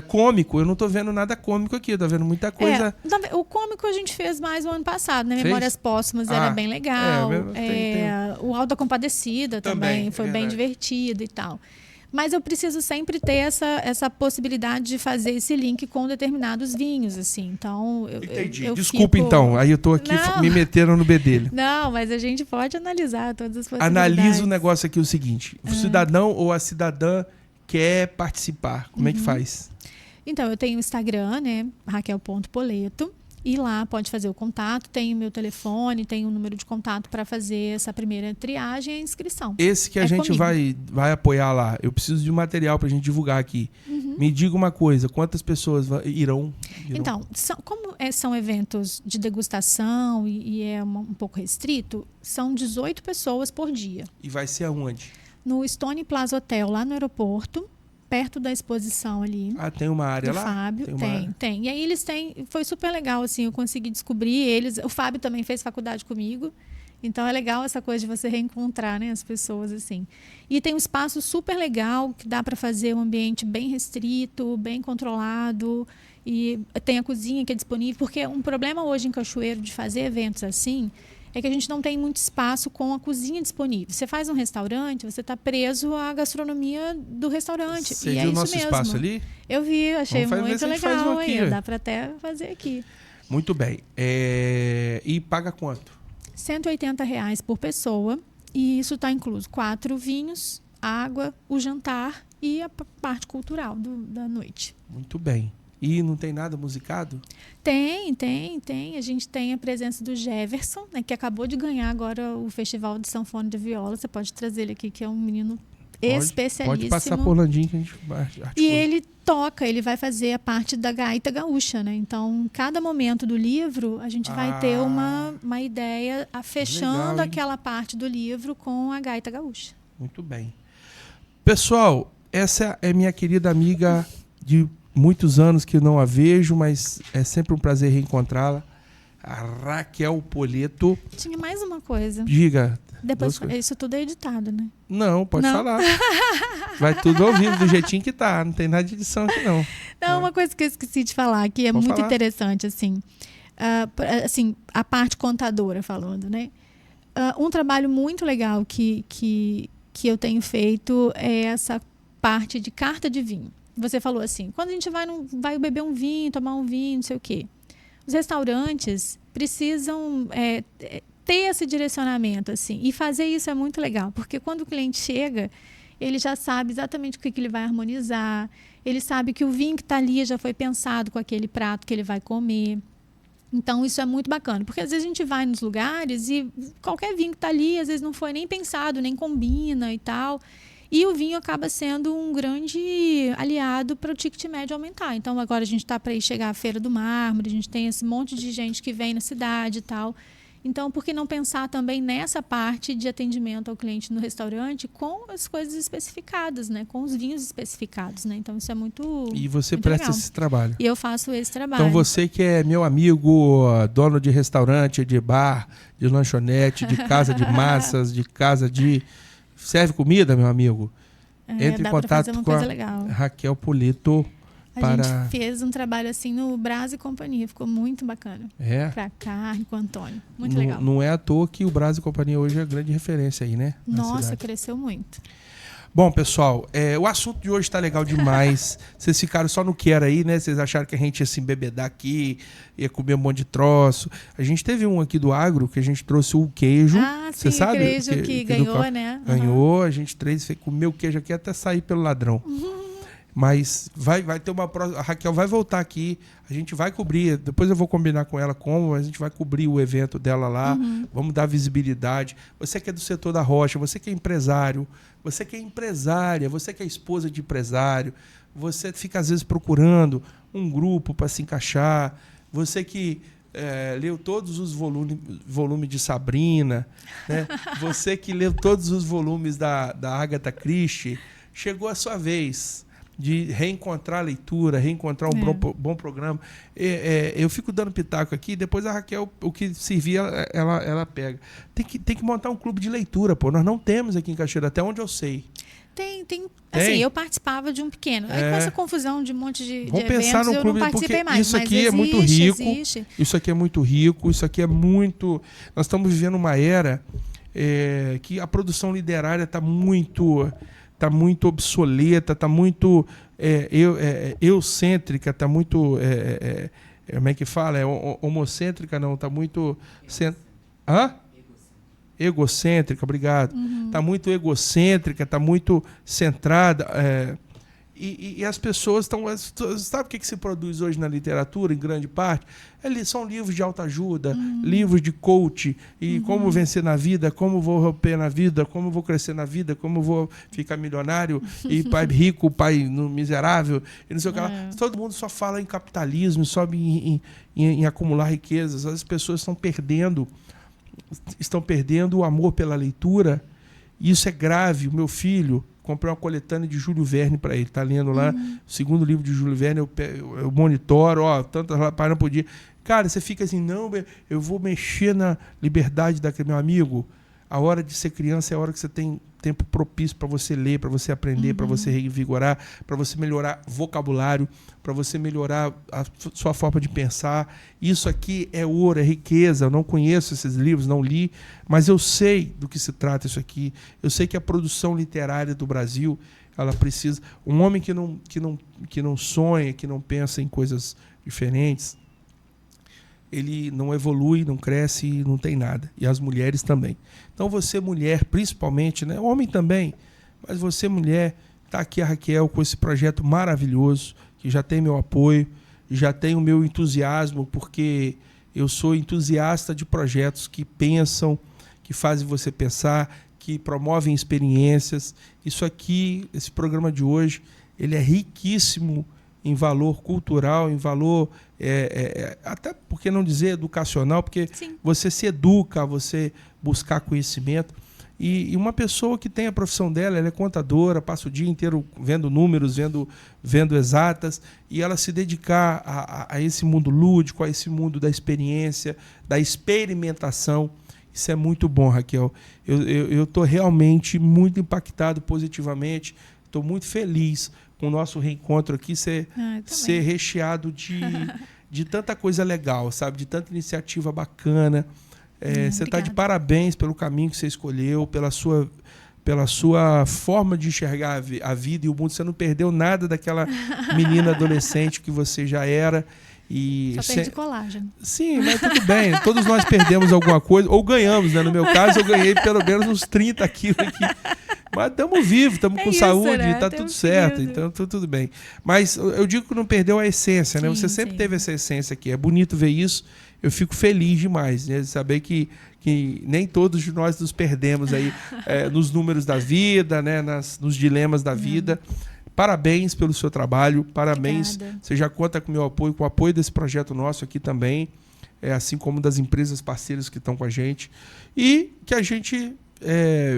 cômico. Eu não tô vendo nada cômico aqui, eu tô vendo muita coisa. O cômico a gente fez mais no ano passado, né? Memórias Póstumas era bem legal. O Auto da Compadecida também foi bem divertido e tal. Mas eu preciso sempre ter essa possibilidade de fazer esse link com determinados vinhos, assim. Então, entendi. Desculpa, então. Aí eu tô aqui me metendo no bedelho. Não, mas a gente pode analisar todas as possibilidades. Analisa o negócio aqui o seguinte. O cidadão ou a cidadã quer participar. Como é que faz? Então, eu tenho o Instagram, né? Raquel.poleto. E lá pode fazer o contato, tem o meu telefone, tem o número de contato para fazer essa primeira triagem e a inscrição. Esse que a gente vai apoiar lá, eu preciso de material para a gente divulgar aqui. Me diga uma coisa, quantas pessoas irão? Então, como são eventos de degustação e é um pouco restrito, são 18 pessoas por dia. E vai ser aonde? No Stone Plaza Hotel, lá no aeroporto. Perto da exposição ali. Tem uma área lá? Fábio, tem. E aí eles foi super legal, assim, eu consegui descobrir eles. O Fábio também fez faculdade comigo. Então é legal essa coisa de você reencontrar, né, as pessoas, assim. E tem um espaço super legal que dá para fazer um ambiente bem restrito, bem controlado. E tem a cozinha que é disponível. Porque um problema hoje em Cachoeiro de fazer eventos assim é que a gente não tem muito espaço com a cozinha disponível. Você faz um restaurante, você está preso à gastronomia do restaurante. Você viu o nosso espaço ali? Eu vi, achei muito legal. Aqui, dá para até fazer aqui. Muito bem. E paga quanto? R$180 por pessoa. E isso está incluso 4 vinhos, água, o jantar e a parte cultural da noite. Muito bem. E não tem nada musicado? Tem. A gente tem a presença do Jefferson, né, que acabou de ganhar agora o Festival de Sanfona de Viola. Você pode trazer ele aqui, que é um menino especialíssimo. Pode passar por Landim que a gente articula. E ele toca, ele vai fazer a parte da gaita gaúcha, né? Então, cada momento do livro, a gente vai ter uma ideia fechando legal, aquela parte do livro com a gaita gaúcha. Muito bem. Pessoal, essa é minha querida amiga de muitos anos que não a vejo, mas é sempre um prazer reencontrá-la. A Raquel Poletto. Tinha mais uma coisa. Diga. Depois, isso tudo é editado, né? Não, pode falar. Vai tudo ao vivo, do jeitinho que tá. Não tem nada de edição aqui, não. Não, uma coisa que eu esqueci de falar, que é pode muito falar. Interessante, assim. A parte contadora falando, né? Um trabalho muito legal que eu tenho feito é essa parte de carta de vinho. Você falou assim, quando a gente vai beber um vinho, tomar um vinho, não sei o quê. Os restaurantes precisam ter esse direcionamento, assim. E fazer isso é muito legal, porque quando o cliente chega, ele já sabe exatamente o que ele vai harmonizar, ele sabe que o vinho que está ali já foi pensado com aquele prato que ele vai comer. Então, isso é muito bacana, porque às vezes a gente vai nos lugares e qualquer vinho que está ali, às vezes não foi nem pensado, nem combina e tal. E o vinho acaba sendo um grande aliado para o ticket médio aumentar. Então, agora a gente está para ir chegar à Feira do Mármore, a gente tem esse monte de gente que vem na cidade e tal. Então, por que não pensar também nessa parte de atendimento ao cliente no restaurante com as coisas especificadas, né? Com os vinhos especificados, né? Então, isso é muito E você muito presta legal. Esse trabalho. E eu faço esse trabalho. Então, você que é meu amigo, dono de restaurante, de bar, de lanchonete, de casa de massas, de casa de... Serve comida, meu amigo? Entre em contato com a Raquel Poletto. A gente fez um trabalho assim no Brás e Companhia, ficou muito bacana. Pra carne, com o Antônio. Muito legal. Não é à toa que o Brás e Companhia hoje é grande referência aí, né? Nossa, cresceu muito. Bom, pessoal, o assunto de hoje tá legal demais. Vocês ficaram só no quero aí, né? Vocês acharam que a gente ia se embebedar aqui, ia comer um monte de troço. A gente teve um aqui do agro, que a gente trouxe o queijo. Sim, sabe? O queijo que ganhou, né? Ganhou, a gente comeu o queijo aqui até sair pelo ladrão. Mas vai ter uma próxima. A Raquel vai voltar aqui, a gente vai cobrir. Depois eu vou combinar com ela como, mas a gente vai cobrir o evento dela lá. Vamos dar visibilidade. Você que é do setor da rocha, você que é empresário, você que é empresária, você que é esposa de empresário, você fica às vezes procurando um grupo para se encaixar, você que leu todos os volumes de Sabrina, né? Você que leu todos os volumes da Agatha Christie, chegou a sua vez de reencontrar a leitura, reencontrar um bom programa. Eu fico dando pitaco aqui, depois a Raquel, o que servir, ela pega. Tem que montar um clube de leitura, pô. Nós não temos aqui em Cachoeira, até onde eu sei. Tem. Assim, eu participava de um pequeno. Aí com essa confusão de um monte de Vamos pensar eventos, no clube, eu não participei mais. Isso aqui é muito rico. Isso aqui é muito rico. Isso aqui é muito... Nós estamos vivendo uma era que a produção literária está muito obsoleta, está muito eucêntrica, está muito... como é que fala? Homocêntrica, não. Está muito... Egocêntrica, obrigado. Está muito egocêntrica, está muito centrada. E as pessoas estão... Sabe o que se produz hoje na literatura, em grande parte? São livros de autoajuda, livros de coach, e como vencer na vida, como vou romper na vida, como vou crescer na vida, como vou ficar milionário, e pai rico, pai miserável, e não sei o que lá. Todo mundo só fala em capitalismo, só em acumular riquezas. As pessoas estão perdendo o amor pela leitura. Isso é grave. O meu filho, comprei uma coletânea de Júlio Verne para ele. Está lendo lá o segundo livro de Júlio Verne. Eu monitoro, tantas páginas por dia. Cara, você fica assim, não, eu vou mexer na liberdade daquele meu amigo. A hora de ser criança é a hora que você tem tempo propício para você ler, para você aprender, para você revigorar, para você melhorar vocabulário, para você melhorar a sua forma de pensar. Isso aqui é ouro, é riqueza. Eu não conheço esses livros, não li, mas eu sei do que se trata isso aqui. Eu sei que a produção literária do Brasil Ela precisa. Um homem que não sonha, que não pensa em coisas diferentes, ele não evolui, não cresce e não tem nada. E as mulheres também. Então você, mulher, principalmente, né? Homem também, mas você, mulher, está aqui a Raquel com esse projeto maravilhoso, que já tem meu apoio, já tem o meu entusiasmo, porque eu sou entusiasta de projetos que pensam, que fazem você pensar, que promovem experiências. Isso aqui, esse programa de hoje, ele é riquíssimo em valor cultural, em valor, até por que não dizer educacional, porque Sim. Você se educa, você buscar conhecimento. E uma pessoa que tem a profissão dela, ela é contadora, passa o dia inteiro vendo números, vendo exatas, e ela se dedicar a esse mundo lúdico, a esse mundo da experiência, da experimentação. Isso é muito bom, Raquel. Eu estou realmente muito impactado positivamente, estou muito feliz com o nosso reencontro aqui ser recheado de tanta coisa legal, sabe? De tanta iniciativa bacana. Você está de parabéns pelo caminho que você escolheu, pela sua forma de enxergar a vida e o mundo. Você não perdeu nada daquela menina adolescente que você já era. E só perde colágeno. Sim, mas tudo bem. Todos nós perdemos alguma coisa, ou ganhamos, né? No meu caso, eu ganhei pelo menos uns 30 quilos aqui. Mas estamos vivos, estamos com saúde, né? Tá tudo certo, então tudo bem. Mas eu digo que não perdeu a essência, né? Você sempre teve essa essência aqui. É bonito ver isso. Eu fico feliz demais, né? De saber que nem todos nós nos perdemos aí nos números da vida, né? Nos dilemas da vida. Parabéns pelo seu trabalho, parabéns. Obrigada. Você já conta com o meu apoio, com o apoio desse projeto nosso aqui também, assim como das empresas parceiras que estão com a gente. E que a gente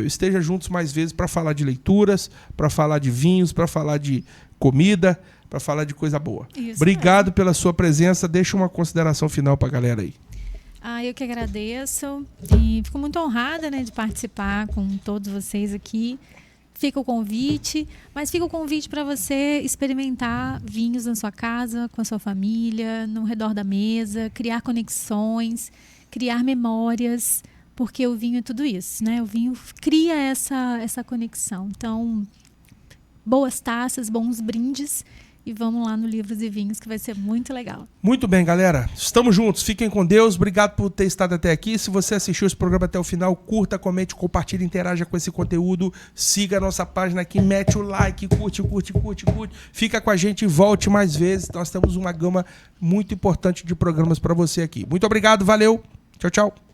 esteja juntos mais vezes para falar de leituras, para falar de vinhos, para falar de comida, para falar de coisa boa. Isso. Obrigado pela sua presença. Deixa uma consideração final para a galera aí. Eu que agradeço e fico muito honrada, né, de participar com todos vocês aqui. Fica o convite, mas fica o convite para você experimentar vinhos na sua casa, com a sua família, no redor da mesa, criar conexões, criar memórias, porque o vinho é tudo isso, né? O vinho cria essa conexão. Então, boas taças, bons brindes e vamos lá no Livros e Vinhos, que vai ser muito legal. Muito bem, galera. Estamos juntos. Fiquem com Deus. Obrigado por ter estado até aqui. Se você assistiu esse programa até o final, curta, comente, compartilhe, interaja com esse conteúdo. Siga a nossa página aqui, mete o like, curte. Fica com a gente e volte mais vezes. Nós temos uma gama muito importante de programas para você aqui. Muito obrigado, valeu. Tchau, tchau.